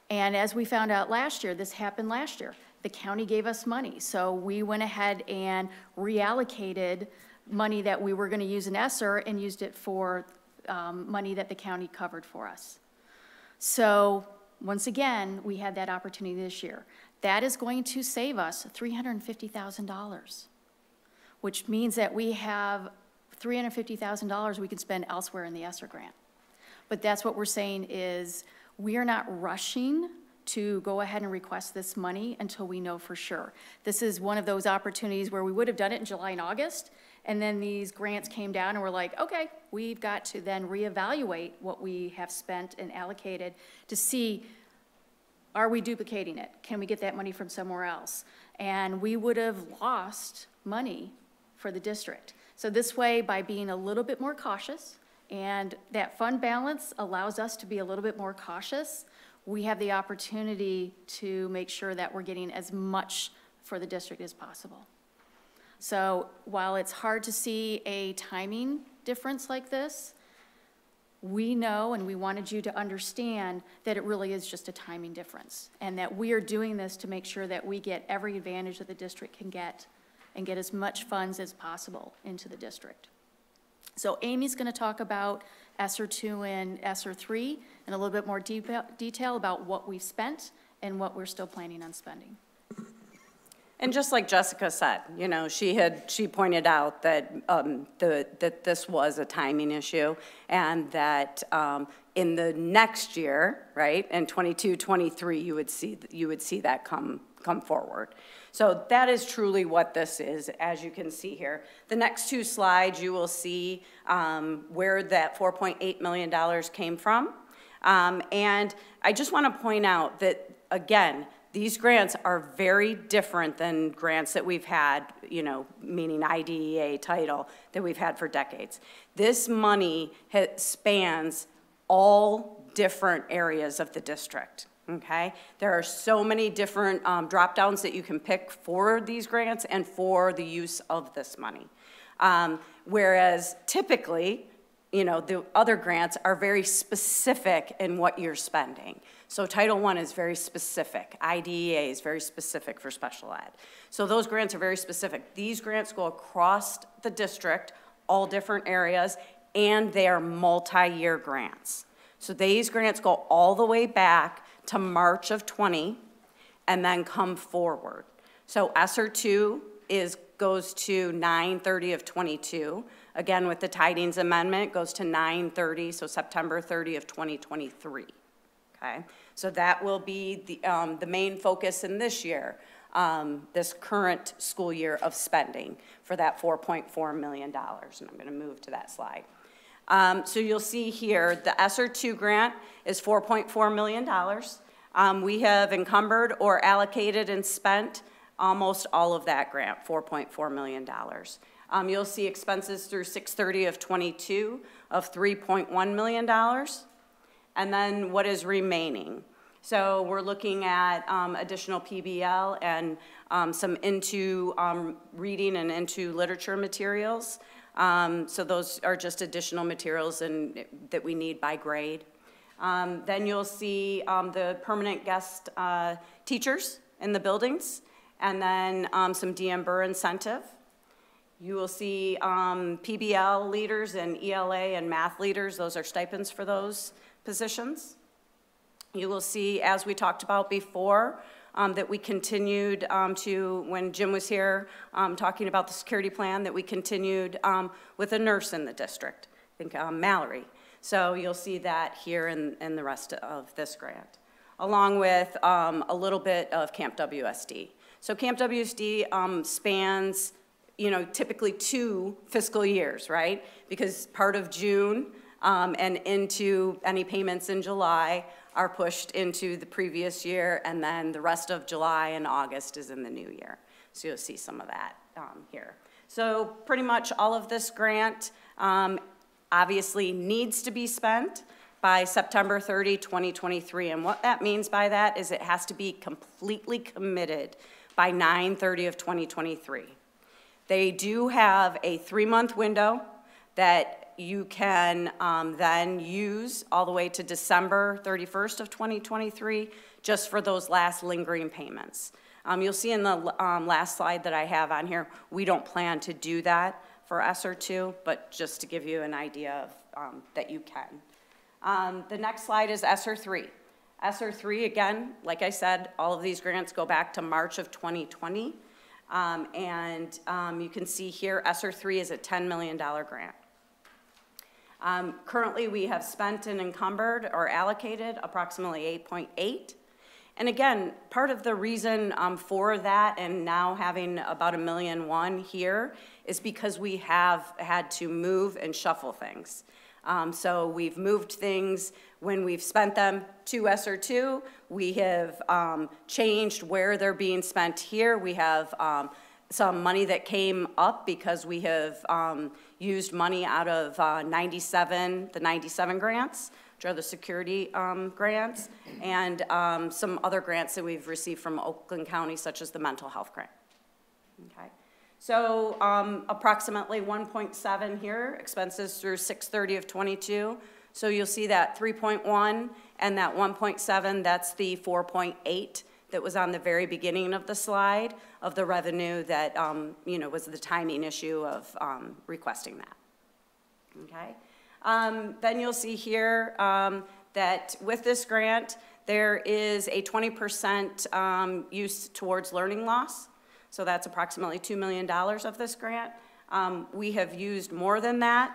And as we found out last year, this happened last year. The county gave us money, so we went ahead and reallocated money that we were going to use in ESSER and used it for money that the county covered for us. So once again, we had that opportunity this year. That is going to save us $350,000, which means that we have $350,000 we can spend elsewhere in the ESSER grant. But that's what we're saying is we are not rushing to go ahead and request this money until we know for sure. This is one of those opportunities where we would have done it in July and August, and then these grants came down and we're like, okay, we've got to then reevaluate what we have spent and allocated to see, are we duplicating it? Can we get that money from somewhere else? And we would have lost money for the district. So this way, by being a little bit more cautious, and that fund balance allows us to be a little bit more cautious, we have the opportunity to make sure that we're getting as much for the district as possible. So while it's hard to see a timing difference like this, we know and we wanted you to understand that it really is just a timing difference, and that we are doing this to make sure that we get every advantage that the district can get and get as much funds as possible into the district. So Amy's going to talk about ESSER 2 and ESSER 3 in a little bit more detail about what we've spent and what we're still planning on spending. And just like Jessica said, you know, she pointed out that that this was a timing issue, and that in the next year, right, in 22, 23, you would see that come forward. So that is truly what this is, as you can see here. The next two slides, you will see where that $4.8 million came from. And I just want to point out that, again, these grants are very different than grants that we've had, you know, meaning IDEA title, that we've had for decades. This money spans all different areas of the district. Okay, there are so many different drop downs that you can pick for these grants and for the use of this money. Whereas typically, you know, the other grants are very specific in what you're spending. So Title I is very specific. IDEA is very specific for special ed. So those grants are very specific. These grants go across the district, all different areas, and they are multi-year grants. So these grants go all the way back to March of 20 and then come forward. So ESSER 2 goes to 9/30 of 22. Again, with the tidings amendment, goes to 9/30, so September 30 of 2023. Okay, so that will be the main focus in this year, this current school year of spending for that $4.4 million. And I'm going to move to that slide. So you'll see here, the ESSER 2 grant is $4.4 million. We have encumbered or allocated and spent almost all of that grant, $4.4 million. You'll see expenses through 6/30 of 22 of $3.1 million. And then what is remaining? So we're looking at additional PBL and some into reading and into literature materials. So those are just additional materials that we need by grade. Then you'll see the permanent guest teachers in the buildings, and then some DM Burr incentive. You will see PBL leaders and ELA and math leaders. Those are stipends for those positions. You will see, as we talked about before, that we continued to, when Jim was here talking about the security plan, that we continued with a nurse in the district, I think Mallory. So you'll see that here in the rest of this grant, along with a little bit of Camp WSD. So Camp WSD spans, you know, typically 2 fiscal years, right? Because part of June and into any payments in July are pushed into the previous year, and then the rest of July and August is in the new year. So you'll see some of that here. So pretty much all of this grant obviously needs to be spent by September 30, 2023. And what that means by that is it has to be completely committed by 9/30 of 2023. They do have a 3-month window that you can then use all the way to December 31st of 2023, just for those last lingering payments. You'll see in the last slide that I have on here, we don't plan to do that for ESSER 2, but just to give you an idea of that you can. The next slide is ESSER 3. ESSER 3, again, like I said, all of these grants go back to March of 2020. You can see here, ESSER 3 is a $10 million grant. Currently, we have spent and encumbered or allocated approximately 8.8. And again, part of the reason for that and now having about $1.1 million here is because we have had to move and shuffle things. So we've moved things when we've spent them to ESSER 2. We have changed where they're being spent here. We have some money that came up because we have used money out of the 97 grants, which are the security grants, and some other grants that we've received from Oakland County, such as the mental health grant. Okay. So approximately 1.7 here, expenses through 6/30 of 22. So you'll see that 3.1 and that 1.7, that's the 4.8 that was on the very beginning of the slide of the revenue that, was the timing issue of requesting that. Okay. Then you'll see here that with this grant, there is a 20% use towards learning loss. So that's approximately $2 million of this grant. We have used more than that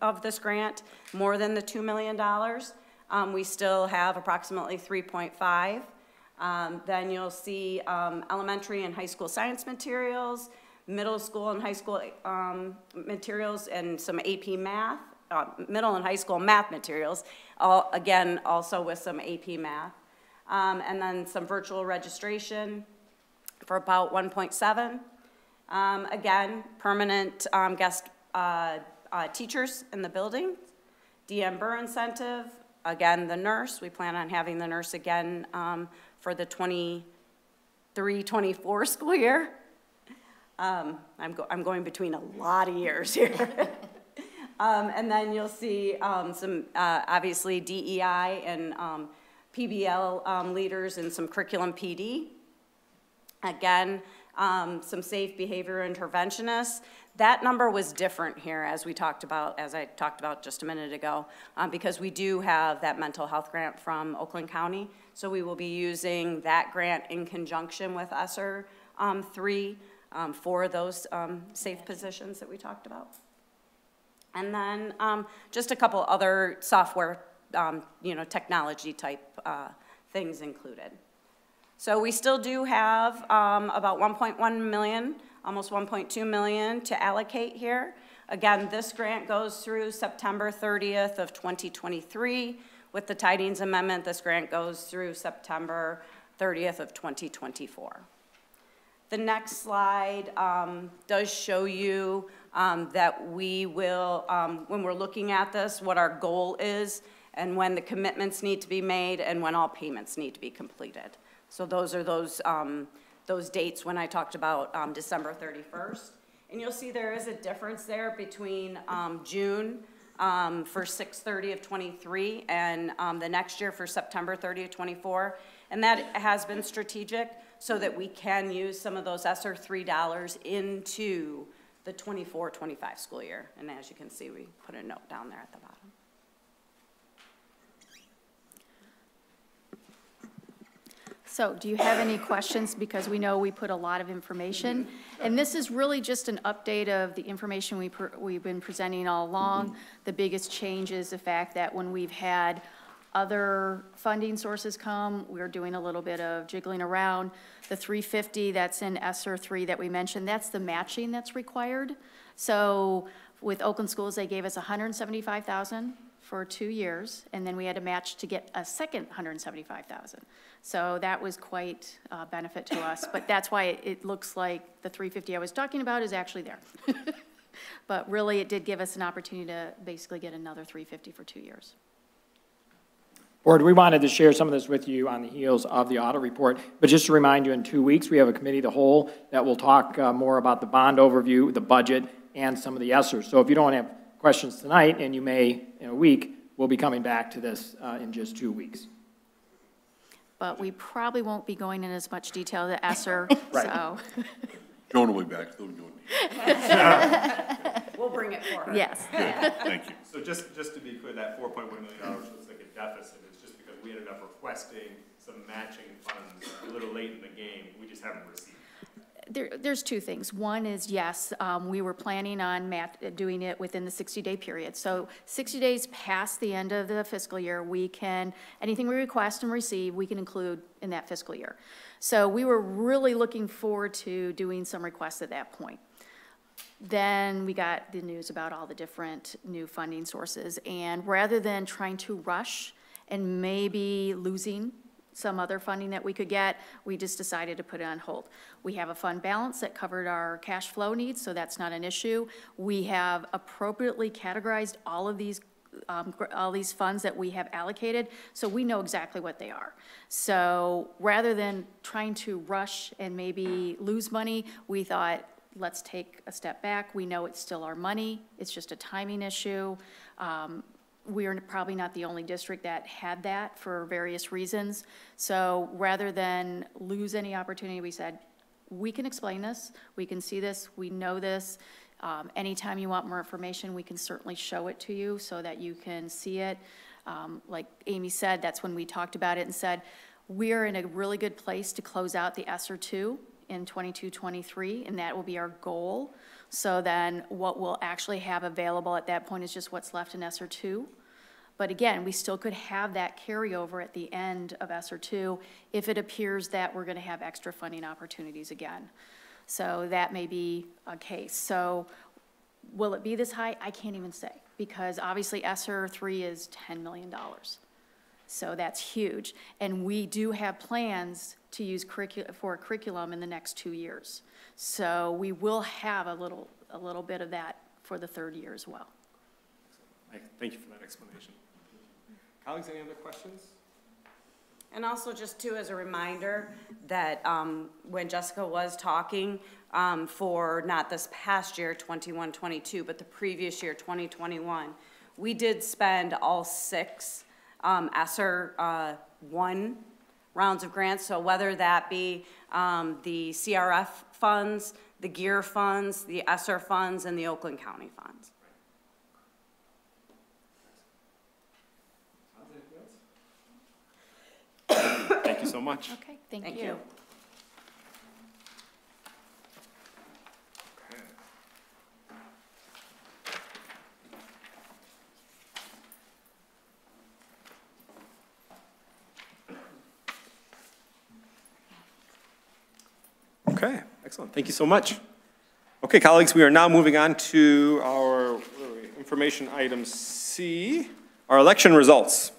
of this grant, more than the $2 million. We still have approximately 3.5. Then you'll see elementary and high school science materials, middle school and high school materials, and some AP math, middle and high school math materials, again, also with some AP math. And then some virtual registration for about 1.7. Again, permanent guest teachers in the building. DM Burr incentive, again, the nurse. We plan on having the nurse again for the 23-24 school year. I'm going between a lot of years here. And then you'll see some, obviously, DEI and PBL leaders and some curriculum PD. Again, some safe behavior interventionists. That number was different here as I talked about just a minute ago, because we do have that mental health grant from Oakland County. So we will be using that grant in conjunction with ESSER 3 for those safe positions that we talked about. And then just a couple other software, technology type things included. So we still do have about 1.1 million, almost 1.2 million to allocate here. Again, this grant goes through September 30th of 2023. With the Tidings Amendment, this grant goes through September 30th of 2024. The next slide does show you that we will, when we're looking at this, what our goal is and when the commitments need to be made and when all payments need to be completed. So those are those dates when I talked about December 31st. And you'll see there is a difference there between June for 6/30 of 23 and the next year for September 30 of 24. And that has been strategic so that we can use some of those ESSER 3 dollars into the 24-25 school year. And as you can see, we put a note down there at the bottom. So do you have any questions? Because we know we put a lot of information. And this is really just an update of the information we've been presenting all along. The biggest change is the fact that when we've had other funding sources come, we're doing a little bit of jiggling around. The 350 that's in ESSER 3 that we mentioned, that's the matching that's required. So with Oakland Schools, they gave us $175,000 for 2 years, and then we had to match to get a second $175,000. So that was quite a benefit to us, but that's why it looks like the 350 I was talking about is actually there. But really, it did give us an opportunity to basically get another $350 for 2 years. Board, we wanted to share some of this with you on the heels of the audit report, but just to remind you, in 2 weeks, we have a committee of the whole that will talk more about the bond overview, the budget, and some of the ESSERs. So if you don't have questions tonight, and you may in a week, we'll be coming back to this in just 2 weeks. But we probably won't be going in as much detail to ESSER, Right. so. Joan will be back, so doing We'll bring it for her. Yes. Thank you. So just to be clear, that $4.1 million looks like a deficit. It's just because we ended up requesting some matching funds a little late in the game. We just haven't received. There's two things. One is, yes, we were planning on doing it within the 60-day period. So 60 days past the end of the fiscal year, anything we request and receive, we can include in that fiscal year. So we were really looking forward to doing some requests at that point. Then we got the news about all the different new funding sources. And rather than trying to rush and maybe losing some other funding that we could get, we just decided to put it on hold. We have a fund balance that covered our cash flow needs, so that's not an issue. We have appropriately categorized all of these funds that we have allocated, so we know exactly what they are. So rather than trying to rush and maybe lose money, we thought, let's take a step back. We know it's still our money. It's just a timing issue. We are probably not the only district that had that for various reasons. So rather than lose any opportunity, we said, we can explain this, we can see this, we know this. Anytime you want more information, we can certainly show it to you so that you can see it. Like Amy said, that's when we talked about it and said, we're in a really good place to close out the ESSER 2 in 22-23, and that will be our goal. So then what we'll actually have available at that point is just what's left in ESSER 2. But again, we still could have that carryover at the end of ESSER 2 if it appears that we're going to have extra funding opportunities again. So that may be a case. So will it be this high? I can't even say, because obviously ESSER 3 is $10 million. So that's huge. And we do have plans to use for curriculum in the next 2 years. So we will have a little bit of that for the third year as well. Thank you for that explanation. Colleagues, any other questions? And also just too, as a reminder that when Jessica was talking for not this past year, 21-22, but the previous year, 2021, we did spend all 6 ESSER 1 rounds of grants. So whether that be the CRF funds, the GEAR funds, the ESSER funds, and the Oakland County funds. Thank you so much. Okay, thank you. Okay, excellent. Thank you so much. Okay, colleagues, we are now moving on to our information item C, our election results.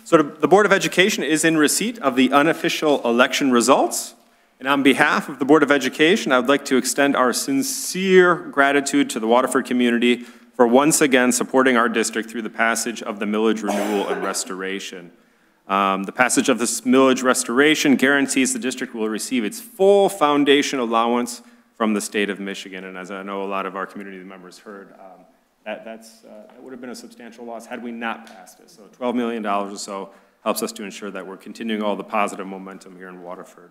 So the Board of Education is in receipt of the unofficial election results. And on behalf of the Board of Education, I would like to extend our sincere gratitude to the Waterford community for once again supporting our district through the passage of the millage renewal and restoration. The passage of this millage restoration guarantees the district will receive its full foundation allowance from the state of Michigan. And as I know a lot of our community members heard, that would have been a substantial loss had we not passed it. So $12 million or so helps us to ensure that we're continuing all the positive momentum here in Waterford.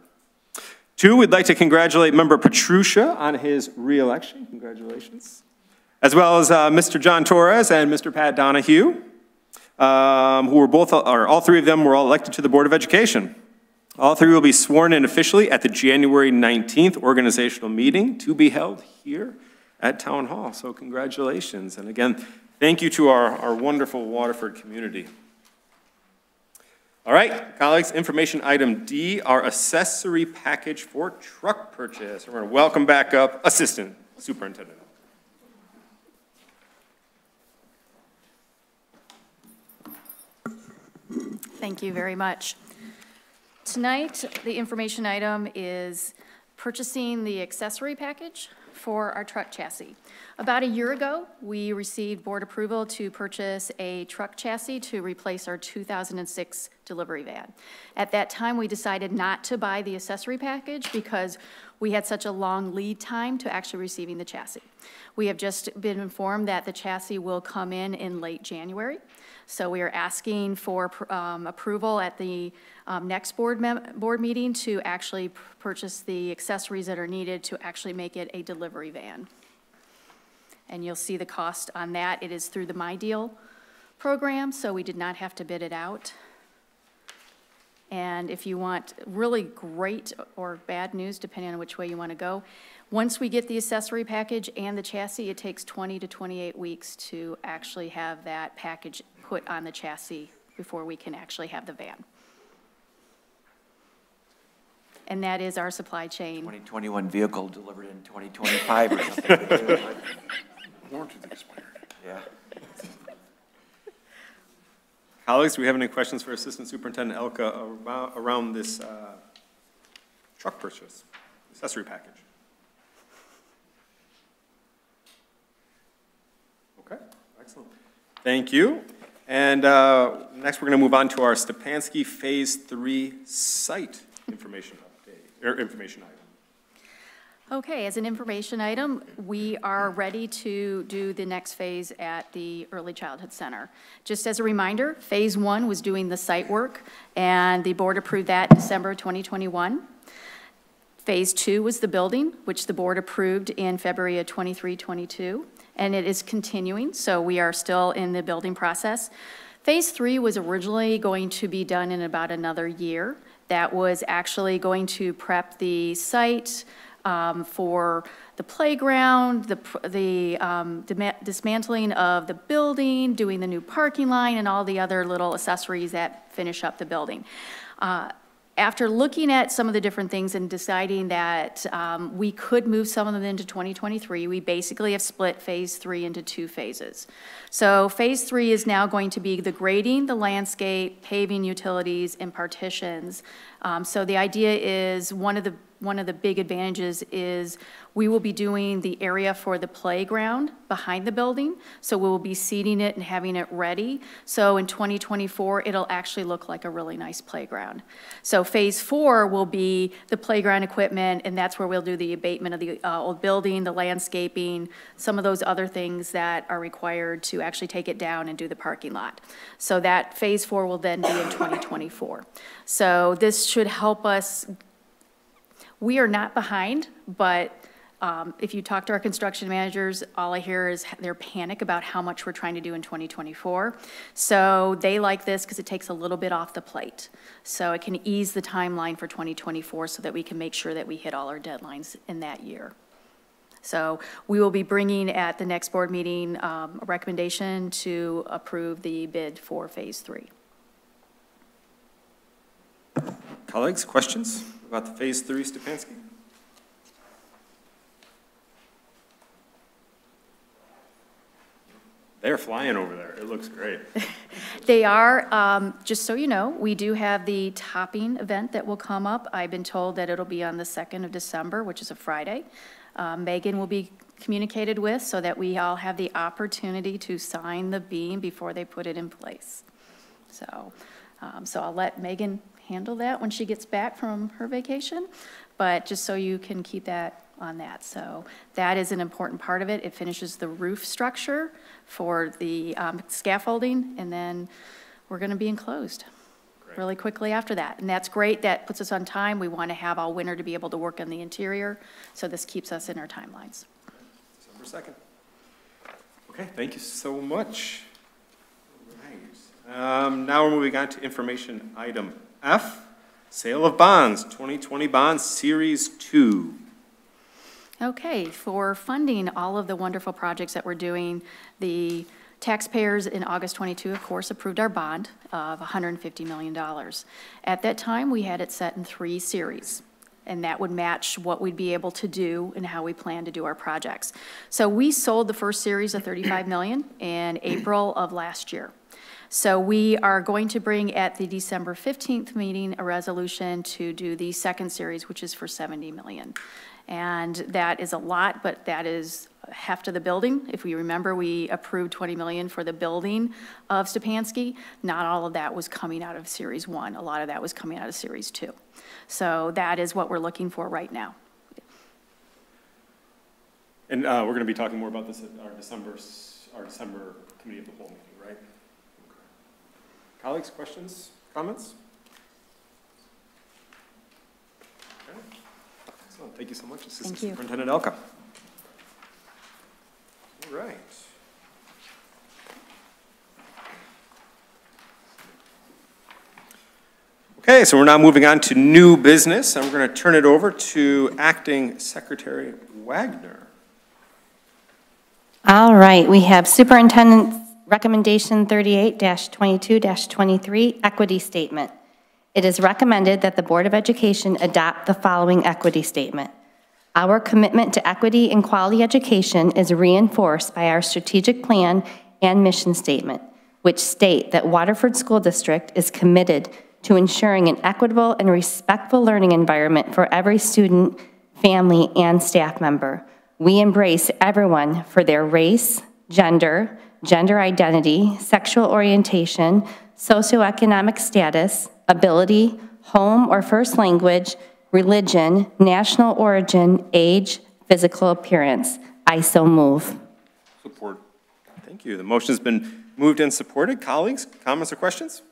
2, we'd like to congratulate Member Petrucia on his re-election. Congratulations. As well as Mr. John Torres and Mr. Pat Donahue, who were all 3 of them were all elected to the Board of Education. All 3 will be sworn in officially at the January 19th organizational meeting to be held here at Town Hall. So congratulations. And again, thank you to our wonderful Waterford community. All right, colleagues, information item D, our accessory package for truck purchase. We're going to welcome back up Assistant Superintendent. Thank you very much. Tonight, the information item is purchasing the accessory package for our truck chassis. About a year ago, we received board approval to purchase a truck chassis to replace our 2006 delivery van. At that time, we decided not to buy the accessory package because we had such a long lead time to actually receiving the chassis. We have just been informed that the chassis will come in late January. So we are asking for approval at the next board meeting to actually purchase the accessories that are needed to actually make it a delivery van. And you'll see the cost on that. It is through the My Deal program, so we did not have to bid it out. And if you want really great or bad news, depending on which way you want to go, once we get the accessory package and the chassis, it takes 20 to 28 weeks to actually have that package put on the chassis before we can actually have the van. And that is our supply chain. 2021 vehicle delivered in 2025 or something. Warranty's expired. Yeah. Colleagues, do we have any questions for Assistant Superintendent Elka around this truck purchase, accessory package? Okay, excellent. Thank you. And next, we're going to move on to our Stepanski Phase 3 site information update, or information item. Okay, as an information item, we are ready to do the next phase at the Early Childhood Center. Just as a reminder, Phase 1 was doing the site work, and the board approved that in December 2021. Phase 2 was the building, which the board approved in February of 23-22, and it is continuing, so we are still in the building process. Phase 3 was originally going to be done in about another year. That was actually going to prep the site, for the playground, the dismantling of the building, doing the new parking line, and all the other little accessories that finish up the building. After looking at some of the different things and deciding that we could move some of them into 2023, we basically have split Phase 3 into 2 phases. So Phase 3 is now going to be the grading, the landscape, paving, utilities, and partitions. So the idea is one of the big advantages is we will be doing the area for the playground behind the building. So we will be seeding it and having it ready. So in 2024, it'll actually look like a really nice playground. So Phase 4 will be the playground equipment, and that's where we'll do the abatement of the old building, the landscaping, some of those other things that are required to actually take it down and do the parking lot. So that Phase 4 will then be in 2024. So this should help us. We are not behind, but if you talk to our construction managers, all I hear is their panic about how much we're trying to do in 2024. So they like this because it takes a little bit off the plate. So it can ease the timeline for 2024 so that we can make sure that we hit all our deadlines in that year. So we will be bringing at the next board meeting a recommendation to approve the bid for Phase 3. Colleagues, questions about the Phase 3 Stepanski? They're flying over there. It looks great. They are. Just so you know, we do have the topping event that will come up. I've been told that it'll be on the 2nd of December, which is a Friday. Megan will be communicated with so that we all have the opportunity to sign the beam before they put it in place. So I'll let Megan handle that when she gets back from her vacation, but just so you can keep that on that. So that is an important part of it. It finishes the roof structure for the scaffolding, and then we're going to be enclosed really quickly after that. And that's great. That puts us on time. We want to have all winter to be able to work on the interior, so this keeps us in our timelines. December 2nd. Okay, thank you so much. All right. Now we're moving on to information item F, sale of bonds, 2020 bonds, Series 2. Okay, for funding all of the wonderful projects that we're doing, the taxpayers in August 22, of course, approved our bond of $150 million. At that time, we had it set in 3 series, and that would match what we'd be able to do and how we plan to do our projects. So we sold the first series of $35 million in April of last year. So we are going to bring at the December 15th meeting a resolution to do the second series, which is for 70 million. And that is a lot, but that is half to the building. If we remember, we approved 20 million for the building of Stepanski. Not all of that was coming out of Series 1. A lot of that was coming out of Series 2. So that is what we're looking for right now. And we're going to be talking more about this at our December Committee of the Whole meeting, right? Okay. Colleagues, questions, comments? Okay. Excellent. Thank you so much, Assistant Superintendent Elka. All right. Okay, so we're now moving on to new business, and we're going to turn it over to Acting Secretary Wagner. All right, we have Superintendent's Recommendation 38-22-23, Equity Statement. It is recommended that the Board of Education adopt the following equity statement. Our commitment to equity and quality education is reinforced by our strategic plan and mission statement, which state that Waterford School District is committed to ensuring an equitable and respectful learning environment for every student, family, and staff member. We embrace everyone for their race, gender, gender identity, sexual orientation, socioeconomic status, ability, home or first language, religion, national origin, age, physical appearance. I so move. Support. Thank you. The motion has been moved and supported. Colleagues, comments or questions?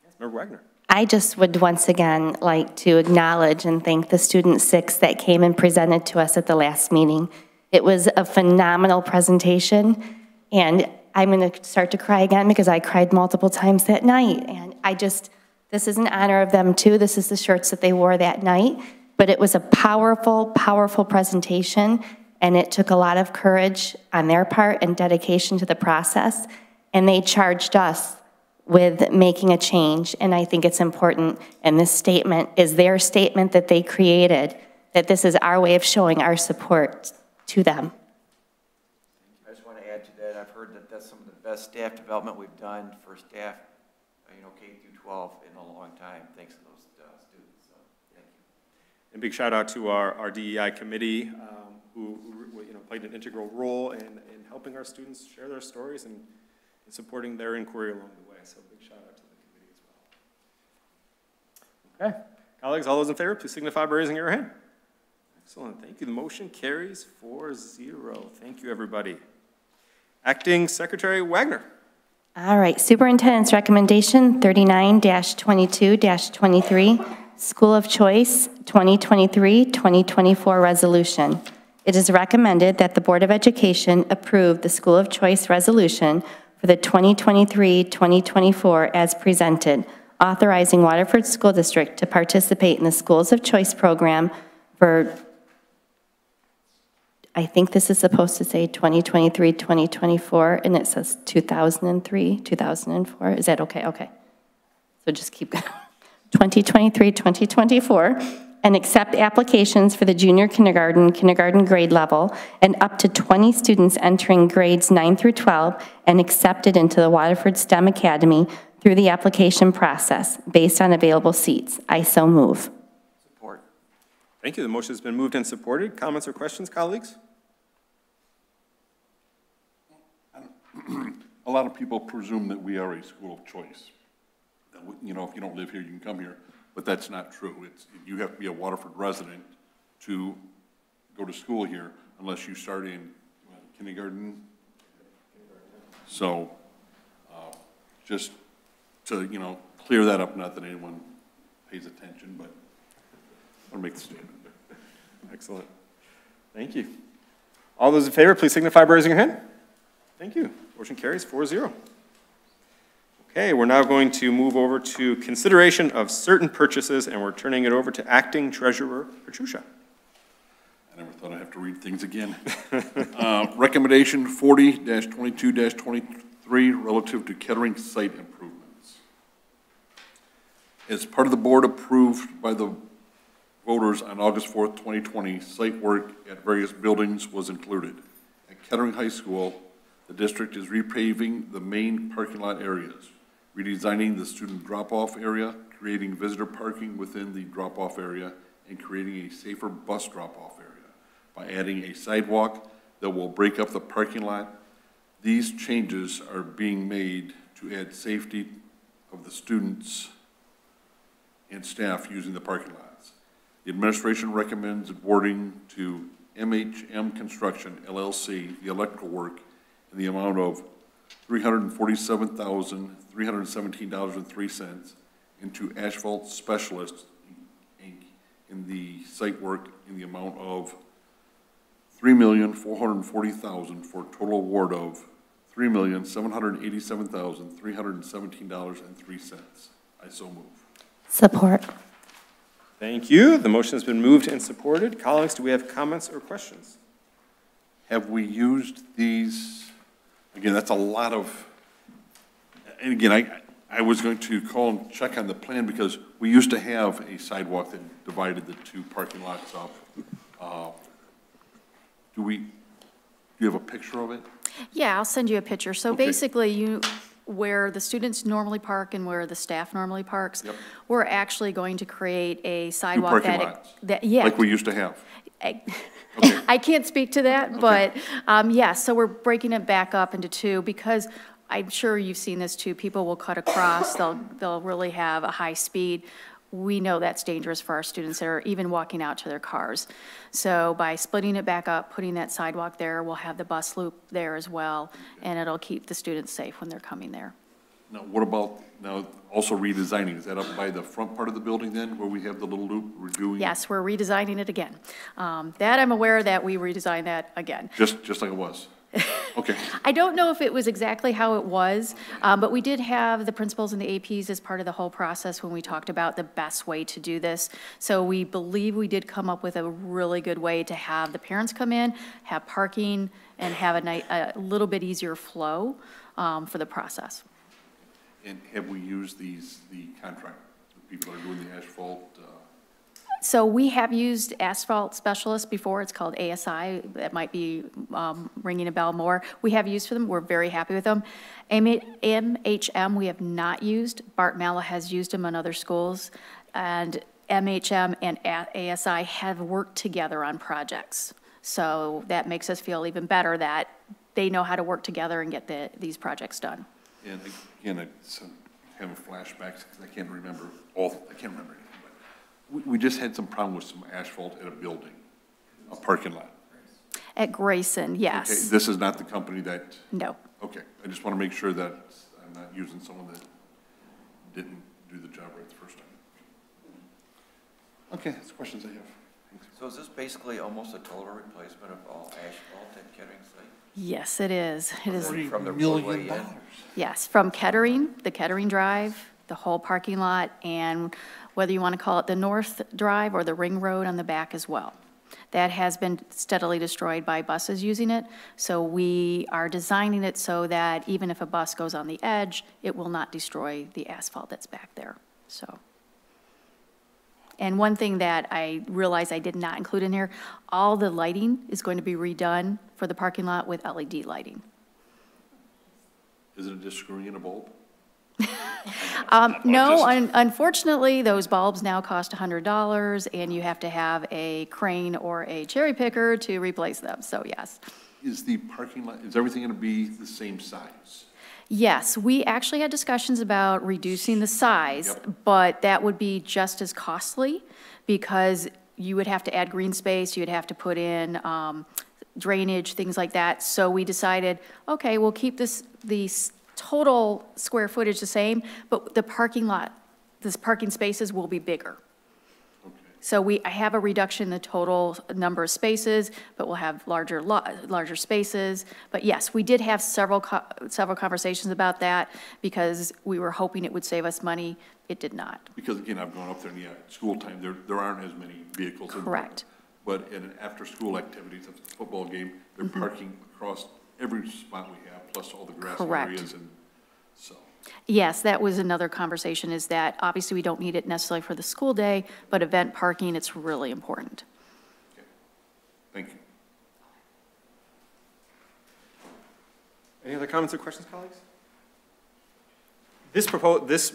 Yes, Member Wagner. I just would once again like to acknowledge and thank the Student 6 that came and presented to us at the last meeting. It was a phenomenal presentation, and I'm going to start to cry again because I cried multiple times that night. And this is an honor of them too. This is the shirts that they wore that night. But it was a powerful, powerful presentation, and it took a lot of courage on their part and dedication to the process. And they charged us with making a change, and I think it's important. And this statement is their statement that they created, that this is our way of showing our support to them. I just want to add to that, I've heard that that's some of the best staff development we've done for staff, K through 12 in a long time, thanks to those students, so thank you. And big shout out to our DEI committee who played an integral role in helping our students share their stories and supporting their inquiry along the way. So big shout out to the committee as well. Okay, colleagues, all those in favor, please signify by raising your hand. Excellent, thank you. The motion carries 4-0. Thank you, everybody. Acting Secretary Wagner. All right, Superintendent's Recommendation 39-22-23, School of Choice 2023-2024 Resolution. It is recommended that the Board of Education approve the School of Choice Resolution for the 2023-2024 as presented, authorizing Waterford School District to participate in the Schools of Choice program for, I think this is supposed to say 2023-2024, and it says 2003, 2004. Is that okay? Okay. So just keep going. 2023-2024, and accept applications for the junior kindergarten grade level, and up to 20 students entering grades 9 through 12, and accepted into the Waterford STEM Academy through the application process, based on available seats. I so move. Support. Thank you. The motion has been moved and supported. Comments or questions, colleagues? A lot of people presume that we are a school of choice. That, if you don't live here, you can come here. But that's not true. You have to be a Waterford resident to go to school here unless you start in kindergarten. So just to, clear that up, not that anyone pays attention, but I'll make the statement. Excellent. Thank you. All those in favor, please signify by raising your hand. Thank you. Motion carries 4-0. Okay, we're now going to move over to consideration of certain purchases, and we're turning it over to Acting Treasurer Patricia. I never thought I'd have to read things again. Recommendation 40-22-23 relative to Kettering site improvements. As part of the board approved by the voters on August 4th, 2020, site work at various buildings was included. At Kettering High School, The district is repaving the main parking lot areas, redesigning the student drop-off area, creating visitor parking within the drop-off area, and creating a safer bus drop-off area by adding a sidewalk that will break up the parking lot. These changes are being made to add safety of the students and staff using the parking lots. The administration recommends awarding to MHM Construction LLC the electrical work in the amount of $347,317.03, and to Asphalt Specialists, Inc., in the site work in the amount of $3,440,000 for a total award of $3,787,317.03. I so move. Support. Thank you. The motion has been moved and supported. Colleagues, do we have comments or questions? Have we used these? Again, that's a lot of, and again, I was going to call and check on the plan because we used to have a sidewalk that divided the two parking lots up. Do you have a picture of it? Yeah, I'll send you a picture. So Okay. basically, where the students normally park and where the staff normally parks, Yep. we're actually going to create a Two sidewalk parking that, lots? yeah. Like we used to have? I Okay. I can't speak to that, but, yeah, so we're breaking it back up into two, because I'm sure you've seen this too, people will cut across, they'll really have a high speed. We know that's dangerous for our students that are even walking out to their cars. So by splitting it back up, putting that sidewalk there, we'll have the bus loop there as well, and it'll keep the students safe when they're coming there. Now, what about, now, also redesigning, is that up by the front part of the building then, where we have the little loop we're doing? Yes, we're redesigning it again. That I'm aware that we redesigned that again. Just like it was? Okay. I don't know if it was exactly how it was, but we did have the principals and the APs as part of the whole process when we talked about the best way to do this. So we believe we did come up with a really good way to have the parents come in, have parking, and have a little bit easier flow for the process. And have we used the contract, the people that are doing the asphalt? So we have used Asphalt Specialists before. It's called ASI. That might be ringing a bell more. We have used for them. We're very happy with them. MHM we have not used. Bart Mala has used them in other schools. And MHM and ASI have worked together on projects. So that makes us feel even better that they know how to work together and get these projects done. And again, it's having flashbacks because I can't remember anything, but we just had some problem with some asphalt at a building, a parking lot. At Grayson, yes. Okay, this is not the company that? No. Okay, I just want to make sure that I'm not using someone that didn't do the job right the first time. Okay, that's the questions I have. Thanks. So is this basically almost a total replacement of all asphalt at Kettering site? Yes, it is. It is. From the roadway in? Yes, from Kettering, the Kettering Drive, the whole parking lot, and whether you want to call it the North Drive or the Ring Road on the back as well. That has been steadily destroyed by buses using it, so we are designing it so that even if a bus goes on the edge, it will not destroy the asphalt that's back there, so. And one thing that I realized I did not include in here, all the lighting is going to be redone for the parking lot with LED lighting. Isn't it just screwing in a bulb? No, unfortunately, those bulbs now cost $100, and you have to have a crane or a cherry picker to replace them, so yes. Is the parking lot, is everything going to be the same size? Yes, we actually had discussions about reducing the size, Yep. but that would be just as costly because you would have to add green space, you'd have to put in drainage, things like that. So we decided, okay, we'll keep the total square footage the same, but the parking lot, this parking spaces will be bigger. Okay. So I have a reduction in the total number of spaces, but we'll have larger spaces. But yes, we did have several conversations about that because we were hoping it would save us money. It did not. Because again, I've gone up there and at school time, there aren't as many vehicles. Correct. But in after-school activities, if it's a football game, they're parking across every spot we have, plus all the grass Correct. areas, and so. Yes, that was another conversation, is that obviously we don't need it necessarily for the school day, but event parking, it's really important. Okay. Thank you. Any other comments or questions, colleagues?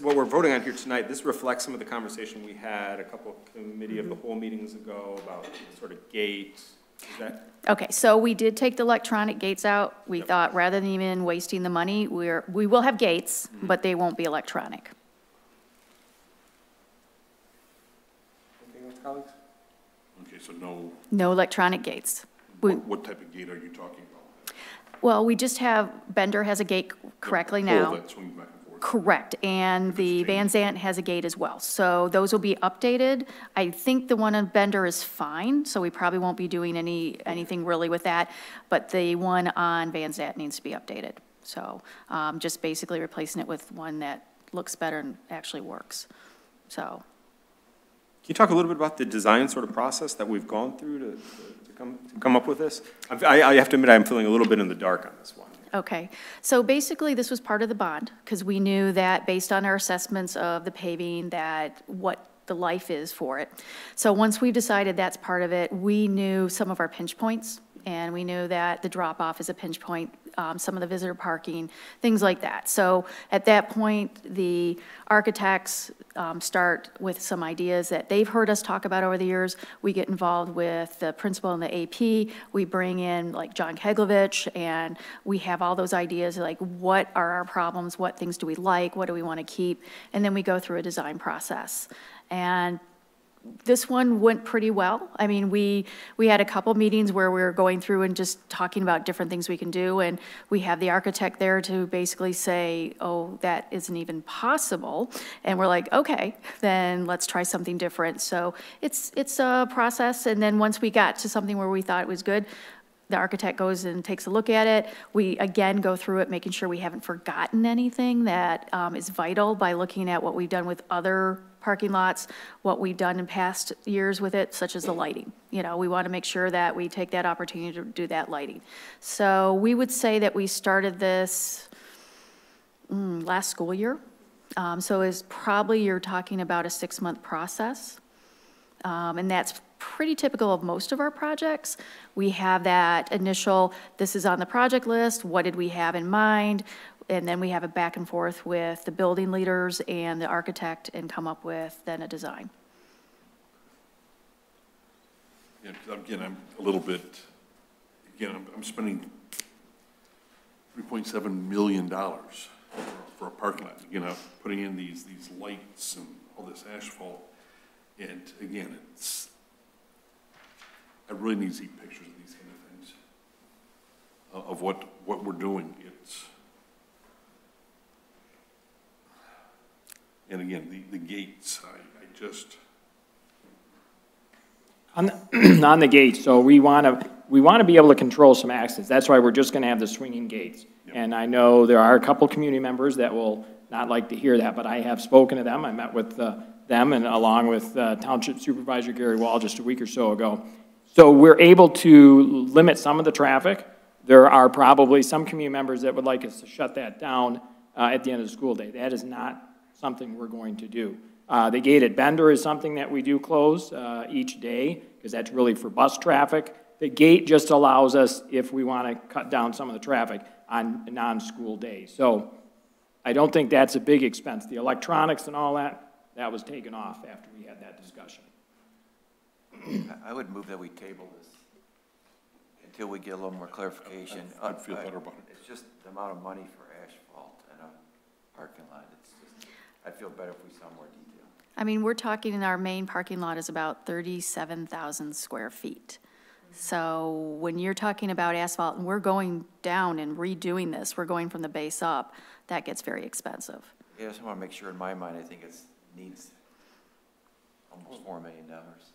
What we're voting on here tonight, this reflects some of the conversation we had a couple of committee of the whole meetings ago about sort of gates. Is that? Okay, so we did take the electronic gates out. We thought rather than even wasting the money, we will have gates, but they won't be electronic. Anything else, colleagues? Okay, so no, No electronic gates. what type of gate are you talking about? Well, we just have, Bender has a gate correctly The pole now. that swings back and forth. Correct, and the Van Zant has a gate as well. So those will be updated. I think the one on Bender is fine, so we probably won't be doing anything really with that. But the one on Van Zant needs to be updated. So just basically replacing it with one that looks better and actually works. So. Can you talk a little bit about the design sort of process that we've gone through to come up with this? I have to admit, I'm feeling a little bit in the dark on this one. Okay, so basically this was part of the bond because we knew that based on our assessments of the paving that what the life is for it. So once we decided that's part of it, we knew some of our pinch points and we knew that the drop off is a pinch point, some of the visitor parking, things like that. So at that point, the architects start with some ideas that they've heard us talk about over the years. We get involved with the principal and the AP. We bring in like John Keglovich, and we have all those ideas like what are our problems, what things do we like, what do we want to keep, and then we go through a design process. And this one went pretty well. I mean, we had a couple meetings where we were going through and just talking about different things we can do, and we have the architect there to basically say, oh, that isn't even possible. And we're like, okay, then let's try something different. So it's a process, and then once we got to something where we thought it was good, the architect goes and takes a look at it. We, again, go through it, making sure we haven't forgotten anything that is vital by looking at what we've done with other parking lots, what we've done in past years with it, such as the lighting. You know, we want to make sure that we take that opportunity to do that lighting. So we would say that we started this last school year. So it's probably, you're talking about a 6-month process. And that's pretty typical of most of our projects. We have that initial, this is on the project list, what did we have in mind? And then we have a back and forth with the building leaders and the architect and come up with then a design. Yeah, because again, I'm a little bit, again, I'm spending $3.7 million for a parking lot, you know, putting in these lights and all this asphalt. And again, I really need to see pictures of these kind of things, of what we're doing. And again, the gates, I just. On the gates, so we want to be able to control some access. That's why we're just going to have the swinging gates. Yep. And I know there are a couple community members that will not like to hear that, but I have spoken to them. I met with them and along with Township Supervisor Gary Wall just a week or so ago. So we're able to limit some of the traffic. There are probably some community members that would like us to shut that down at the end of the school day. That is not something we're going to do. The gate at Bender is something that we do close each day because that's really for bus traffic. The gate just allows us if we want to cut down some of the traffic on non-school days. So I don't think that's a big expense. The electronics and all that was taken off after we had that discussion. I would move that we table this until we get a little more clarification. I'd feel better about it. It's just the amount of money for asphalt and a parking lot. I'd feel better if we saw more detail. I mean, we're talking in our main parking lot is about 37,000 square feet. So when you're talking about asphalt and we're going down and redoing this, we're going from the base up, that gets very expensive. Yeah, I just want to make sure in my mind, I think it needs almost $4 million.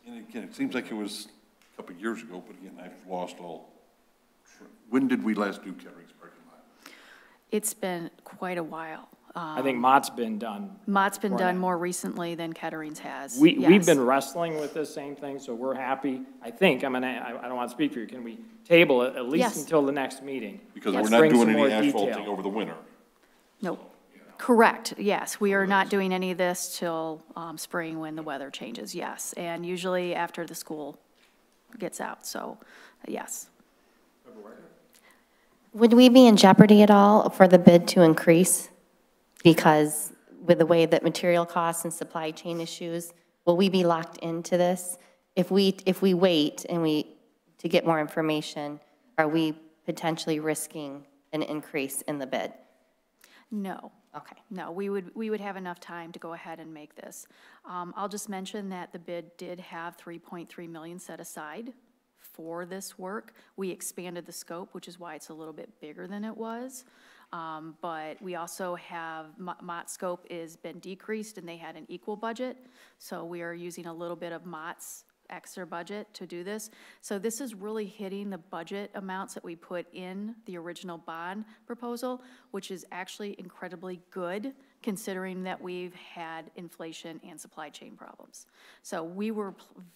And again, it seems like it was a couple of years ago, but again, I've lost all. When did we last do Kettering's parking lot? It's been quite a while. I think Mott's been done. Mott's been done more recently than Kettering's has. We've been wrestling with this same thing, so we're happy. I think, I don't want to speak for you, can we table it at least until the next meeting? Because we're not doing any asphalting over the winter. Nope. So, correct, yes. We are not doing any of this till spring when the weather changes, yes. And usually after the school gets out, so yes. Would we be in jeopardy at all for the bid to increase? Because with the way that material costs and supply chain issues, will we be locked into this? If we wait and to get more information, are we potentially risking an increase in the bid? No. Okay. No, we would have enough time to go ahead and make this. I'll just mention that the bid did have 3.3 million set aside for this work. We expanded the scope, which is why it's a little bit bigger than it was. But we also have, Mott's scope has been decreased and they had an equal budget. So we are using a little bit of Mott's extra budget to do this. So this is really hitting the budget amounts that we put in the original bond proposal, which is actually incredibly good considering that we've had inflation and supply chain problems. So we were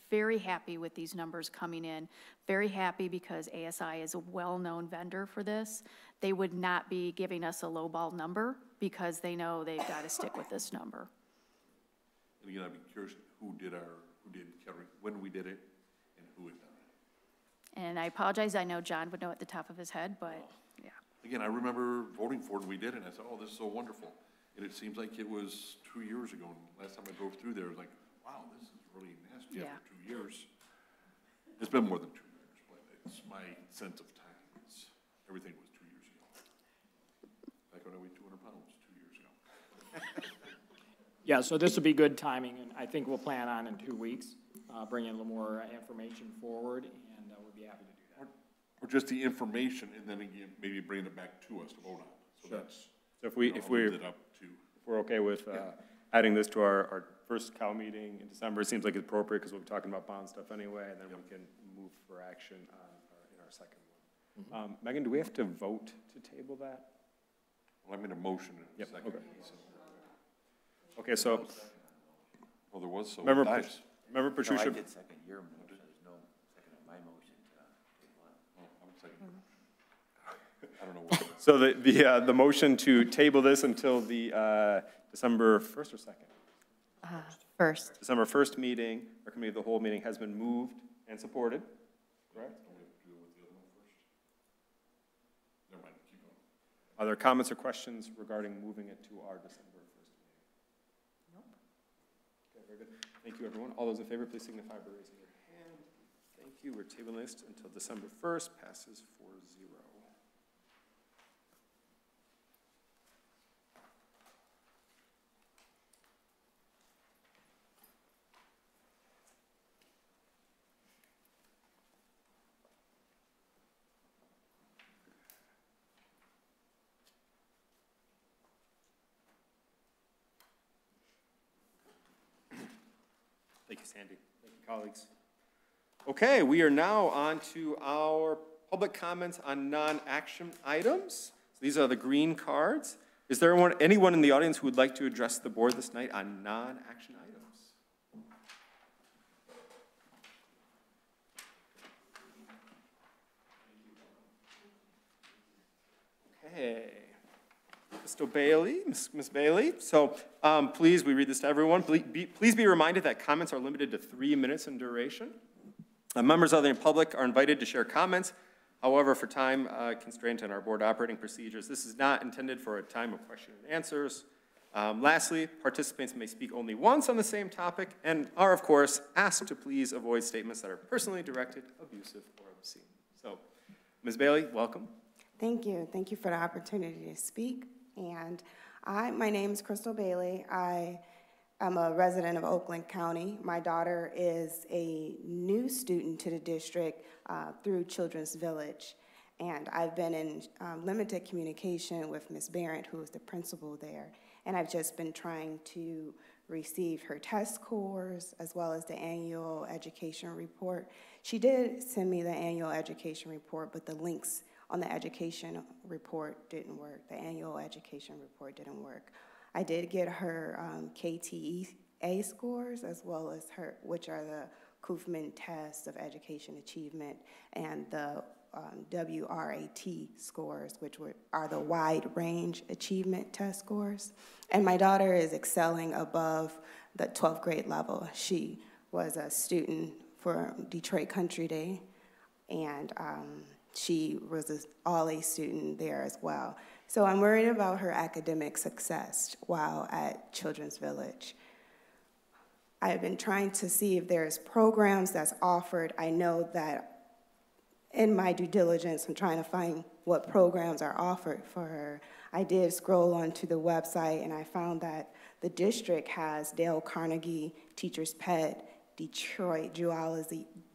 very happy with these numbers coming in, very happy because ASI is a well-known vendor for this. They would not be giving us a lowball number because they know they've got to stick with this number. And again, I'd be curious who did Kettering, when we did it, and who had done it. And I apologize, I know John would know at the top of his head, but yeah. Again, I remember voting for it, and we did it, and I said, oh, this is so wonderful. And it seems like it was 2 years ago, and last time I drove through there, I was like, wow, this is really nasty after 2 years. It's been more than 2 years, but it's my sense of time. Everything was 2 years ago. Like when I weighed 200 pounds 2 years ago. Yeah, so this will be good timing, and I think we'll plan on in 2 weeks, bring in a little more information forward, and we'll be happy to do that. Or just the information, and then again, maybe bring it back to us to vote on. So Sure. that's, So if we're okay with adding this to our first Cal meeting in December, it seems like it's appropriate because we'll be talking about bond stuff anyway, and then we can move for action in our second one. Megan, do we have to vote to table that? well, I made a motion in a second. Okay. Okay, so, Well, there was, so it remember dies. Patricia? No, I did second your motion, there's no second on my motion to Oh, I'm second. I don't know what. So the motion to table this until the December 1st or 2nd? First. December 1st meeting, our committee of the whole meeting has been moved and supported, correct? Never mind, keep going. Are there comments or questions regarding moving it to our December 1st meeting? Nope. Okay, very good. Thank you, everyone. All those in favor, please signify by raising your hand. Thank you. We're tabling this until December 1st, passes 4-0. Thank you, Sandy. Thank you, colleagues. Okay, we are now on to our public comments on non-action items. So these are the green cards. Is there anyone in the audience who would like to address the board this night on non-action items? Okay. Mr. Bailey, Ms. Bailey. So please, we read this to everyone. Please be reminded that comments are limited to 3 minutes in duration. Members of the public are invited to share comments. However, for time constraint in our board operating procedures, this is not intended for a time of question and answers. Lastly, participants may speak only once on the same topic and are, of course, asked to please avoid statements that are personally directed, abusive, or obscene. So, Ms. Bailey, welcome. Thank you. Thank you for the opportunity to speak. And my name is Crystal Bailey. I am a resident of Oakland County. My daughter is a new student to the district through Children's Village. And I've been in limited communication with Ms. Barrett, who is the principal there. And I've just been trying to receive her test scores as well as the annual education report. She did send me the annual education report, but the links on the education report didn't work. The annual education report didn't work. I did get her KTEA scores as well as her, which are the Kaufman tests of education achievement, and the WRAT scores, which are the wide range achievement test scores. And my daughter is excelling above the 12th grade level. She was a student for Detroit Country Day, and she was an all-A student there as well. So I'm worried about her academic success while at Children's Village. I've been trying to see if there's programs that's offered. I know that in my due diligence, I'm trying to find what programs are offered for her. I did scroll onto the website and I found that the district has Dale Carnegie Teacher's Pet, Detroit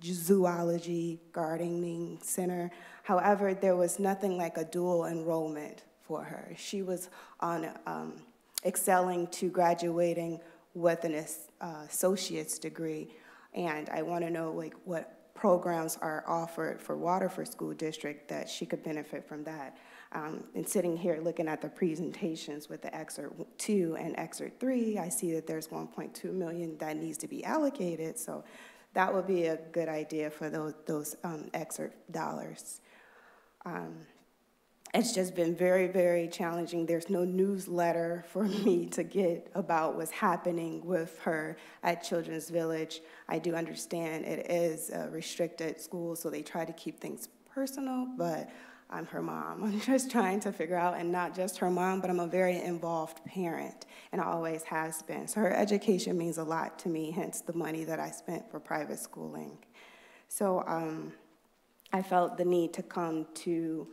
Zoology Gardening Center. However, there was nothing like a dual enrollment for her. She was on excelling to graduating with an associate's degree, and I want to know like what programs are offered for Waterford School District that she could benefit from that. And sitting here looking at the presentations with the Excerpt 2 and Excerpt 3, I see that there's $1.2 million that needs to be allocated, so that would be a good idea for those Excerpt dollars. It's just been very, very challenging. There's no newsletter for me to get about what's happening with her at Children's Village. I do understand it is a restricted school, so they try to keep things personal, but I'm her mom. I'm just trying to figure out, and not just her mom, but I'm a very involved parent, and always has been. So her education means a lot to me, hence the money that I spent for private schooling. So I felt the need to come to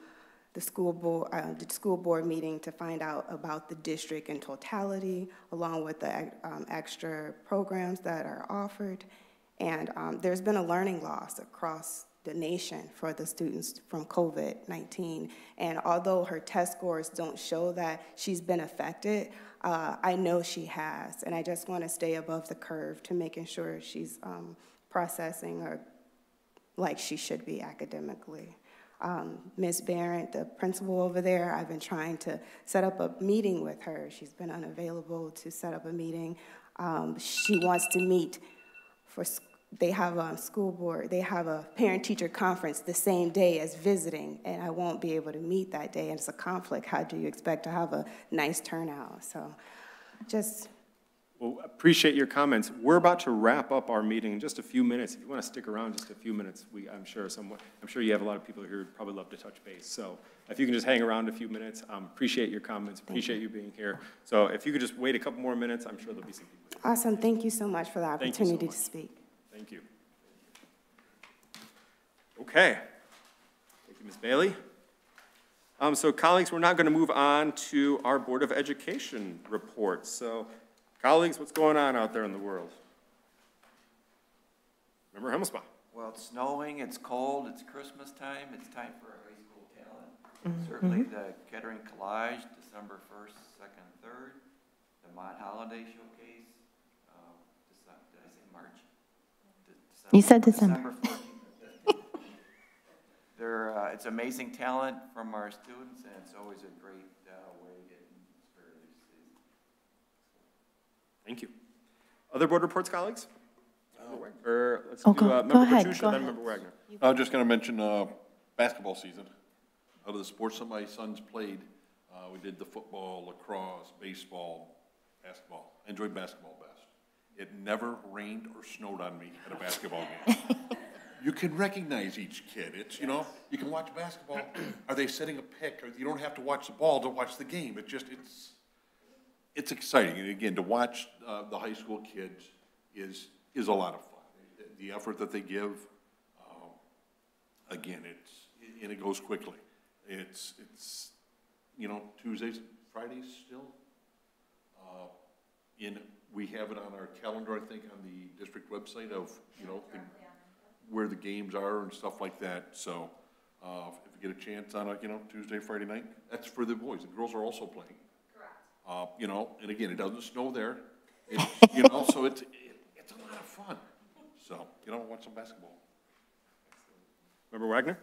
the school board meeting to find out about the district in totality, along with the extra programs that are offered. And there's been a learning loss across the nation for the students from COVID-19. And although her test scores don't show that she's been affected, I know she has. And I just want to stay above the curve to making sure she's processing or like she should be academically. Ms. Barrett, the principal over there, I've been trying to set up a meeting with her. She's been unavailable to set up a meeting. She wants to meet they have a school board, they have a parent-teacher conference the same day as visiting, and I won't be able to meet that day, and it's a conflict. How do you expect to have a nice turnout? So just... Well, appreciate your comments. We're about to wrap up our meeting in just a few minutes. If you want to stick around just a few minutes, I'm sure you have a lot of people here who'd probably love to touch base. So if you can just hang around a few minutes, appreciate your comments, appreciate you being here. So if you could just wait a couple more minutes, I'm sure there'll be some people here. Awesome. Thank you so much for the opportunity to speak. Thank you. Okay. Thank you, Ms. Bailey. So colleagues, we're now going to move on to our Board of Education report. So colleagues, what's going on out there in the world? Member Hemmelsbaugh. Well, it's snowing, it's cold, it's Christmas time, it's time for a high school talent. Certainly the Kettering Collage, December 1st, 2nd, 3rd, the Mott Holiday Showcase, did I say March? You said December. December 14th and 15th. It's amazing talent from our students, and it's always a great way to get inspired these days. Thank you. Other board reports, colleagues? Let's go Member ahead. Katusha, then Member Wagner. I was just going to mention basketball season. Out of the sports that my sons played, we did the football, lacrosse, baseball, basketball. I enjoyed basketball best. It never rained or snowed on me at a basketball game. You can recognize each kid. It's, you know, you can watch basketball. Are they setting a pick? Or you don't have to watch the ball to watch the game. It's exciting. And again, to watch the high school kids is a lot of fun. The effort that they give, again, it goes quickly. It's you know, Tuesdays, Fridays still. We have it on our calendar, I think, on the district website of, you know, where the games are and stuff like that. So if you get a chance on a, you know, Tuesday, Friday night, that's for the boys. The girls are also playing. Correct. You know, and again, it doesn't snow there. You know, so it's a lot of fun. So, you know, watch some basketball. Member Wagner?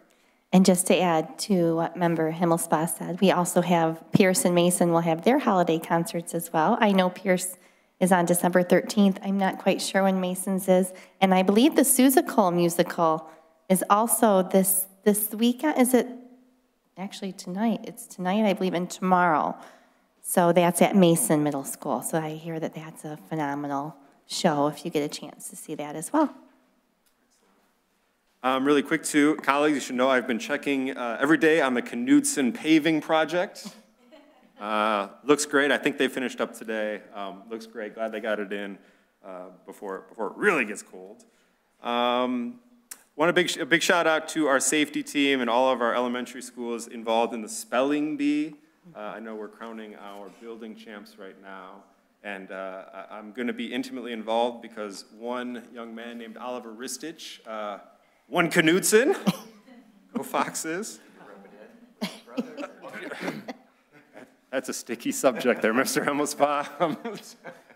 And just to add to what Member Himmelsbaugh said, we also have Pierce and Mason will have their holiday concerts as well. I know Pierce is on December 13th. I'm not quite sure when Mason's is. And I believe the Seussical musical is also this weekend. Is it actually tonight? It's tonight, I believe, and tomorrow. So that's at Mason Middle School. So I hear that that's a phenomenal show if you get a chance to see that as well. Really quick too, colleagues, you should know I've been checking every day on the Knudsen paving project. Looks great. I think they finished up today. Looks great. Glad they got it in before it really gets cold. Want a big shout out to our safety team and all of our elementary schools involved in the spelling bee. I know we're crowning our building champs right now, and I'm going to be intimately involved because one young man named Oliver Ristich won Knudsen. Go Foxes. That's a sticky subject there, Mr. Hemmelsbaugh.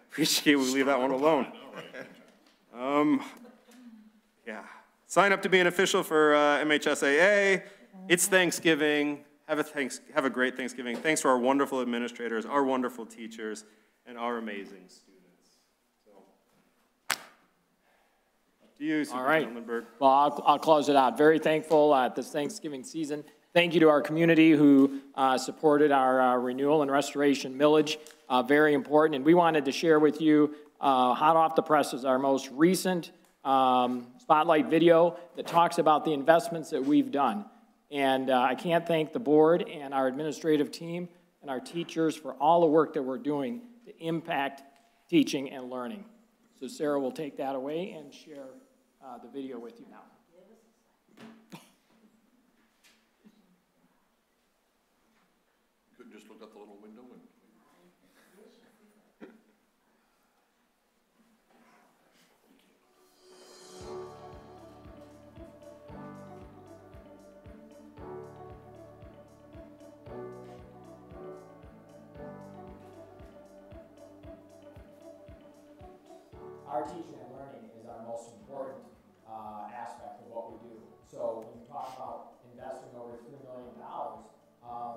Appreciate we leave that one alone. Yeah. Sign up to be an official for MHSAA. It's Thanksgiving. Have a great Thanksgiving. Thanks to our wonderful administrators, our wonderful teachers, and our amazing students. So, up to you, Superintendent Lindbergh. Well, I'll close it out. Very thankful this Thanksgiving season. Thank you to our community who supported our renewal and restoration millage. Very important. And we wanted to share with you, hot off the presses, our most recent spotlight video that talks about the investments that we've done. And I can't thank the board and our administrative team and our teachers for all the work that we're doing to impact teaching and learning. So Sarah will take that away and share the video with you now. Couldn't just look out the little window and... Our teaching and learning is our most important aspect of what we do. So when you talk about investing over $3 million,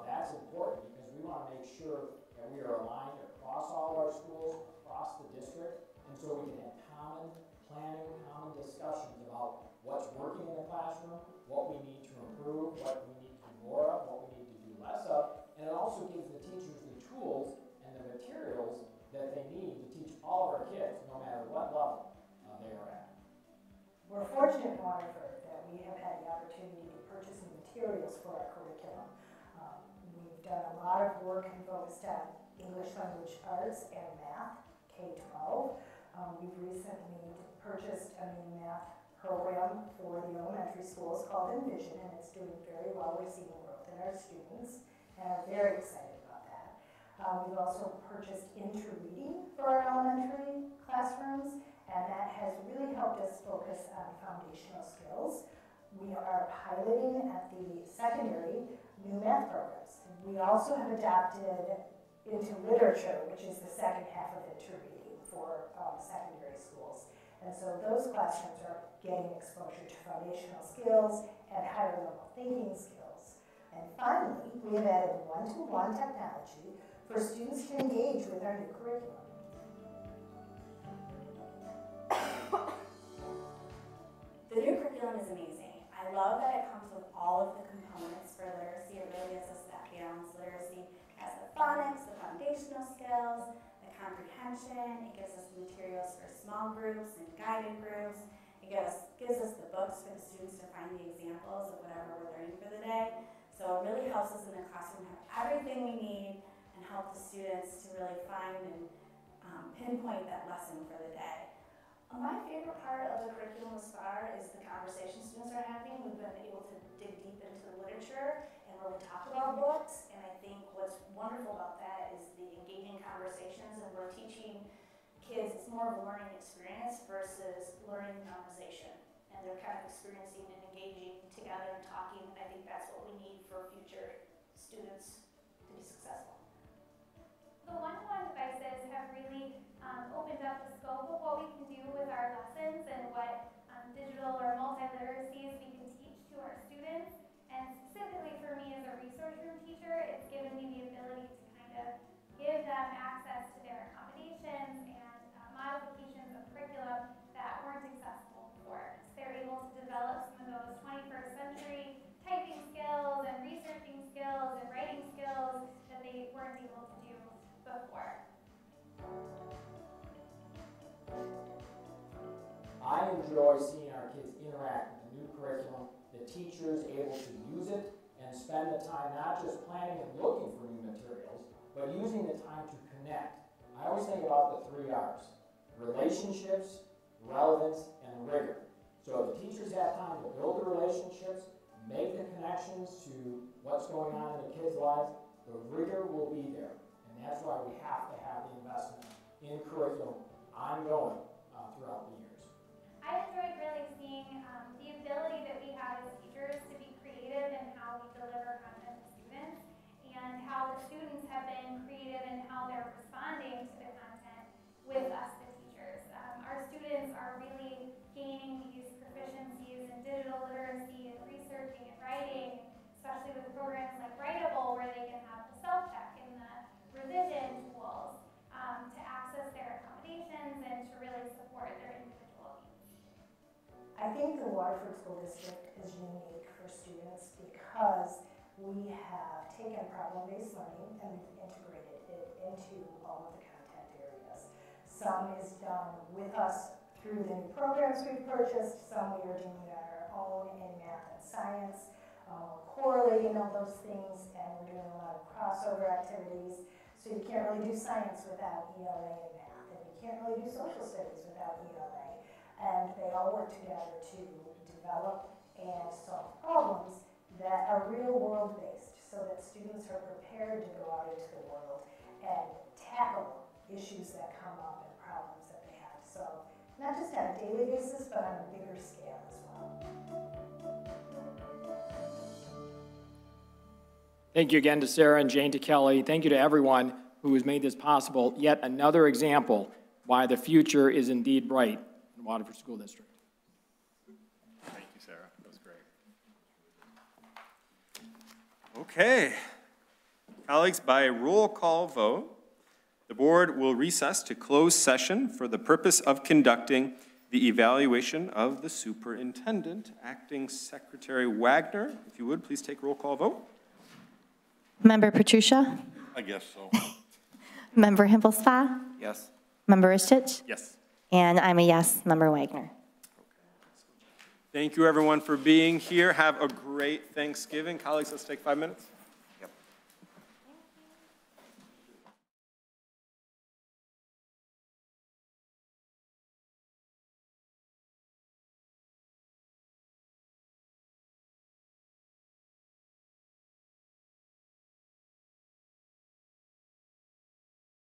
that's important because we want to make sure that we are aligned across all of our schools, across the district, and so we can have common planning, common discussions about what's working in the classroom, what we need to improve, what we need to do more of, what we need to do less of, and it also gives the teachers the tools and the materials that they need to teach all of our kids, no matter what level they are at. We're fortunate in Waterford that we have had the opportunity to purchase materials for our curriculum. We've done a lot of work and focused on English language arts and math, K-12. We've recently purchased a new math program for the elementary schools called Envision, and it's doing very well. We're seeing growth in our students, and are very excited about that. We've also purchased interreading for our elementary classrooms, and that has really helped us focus on foundational skills. We are piloting at the secondary new math programs. We also have adapted into literature, which is the second half of interreading for secondary schools. And so those classrooms are getting exposure to foundational skills and higher level thinking skills. And finally, we have added one-to-one technology for students to engage with our new curriculum. The new curriculum is amazing. I love that it comes with all of the components for literacy. It really gives us that balanced literacy. It has the phonics, the foundational skills, the comprehension. It gives us materials for small groups and guided groups. It gives us the books for the students to find the examples of whatever we're learning for the day. So it really helps us in the classroom have everything we need and help the students to really find and pinpoint that lesson for the day. My favorite part of the curriculum thus far is the conversation students are having. We've been able to dig deep into the literature and really talk about books, and I think what's wonderful about that is the engaging conversations, and we're teaching kids, it's more of a learning experience versus learning memorization, and they're kind of experiencing and engaging together and talking, and I think that's what we need for future students to be successful. The one-to-one devices have really opened up the scope of what we can do with our lessons and what digital or multi-literacies we can teach to our students. And specifically for me as a resource room teacher, it's given me the ability to kind of give them access to their accommodations and modifications of curriculum that weren't accessible before. So they're able to develop some of those 24 teachers able to use it and spend the time not just planning and looking for new materials, but using the time to connect. I always think about the 3 R's: relationships, relevance, and rigor. So if the teachers have time to build the relationships, make the connections to what's going on in the kids' lives, the rigor will be there. And that's why we have to have the investment in curriculum ongoing throughout the years. I enjoyed really seeing the ability that we have as teachers to be creative in how we deliver content to students, and how the students have been creative in how they're responding to the content with us, the teachers. Our students are really gaining these proficiencies in digital literacy and researching and writing, especially with programs like Writable, where they can have the self-check and the revision tools to access their accommodations and to really support their individual needs. I think the Waterford School District is unique for students because we have taken problem-based learning and we've integrated it into all of the content areas. Some is done with us through the new programs we've purchased, some we are doing on our own in math and science, correlating all those things, and we're doing a lot of crossover activities. So you can't really do science without ELA and math, and you can't really do social studies without ELA. And they all work together to develop and solve problems that are real world based, so that students are prepared to go out into the world and tackle issues that come up and problems that they have. So not just on a daily basis, but on a bigger scale as well. Thank you again to Sarah and Jane, to Kelly. Thank you to everyone who has made this possible. Yet another example why the future is indeed bright in the Waterford School District. Thank you, Sarah. That was great. Okay. Colleagues, by roll call vote, the board will recess to close session for the purpose of conducting the evaluation of the superintendent. Acting Secretary Wagner, if you would, please take roll call vote. Member Petrucia? I guess so. Member Himpelspa? Yes. Member Ristich? Yes. And I'm a yes, Member Wagner. Thank you, everyone, for being here. Have a great Thanksgiving. Colleagues, let's take 5 minutes.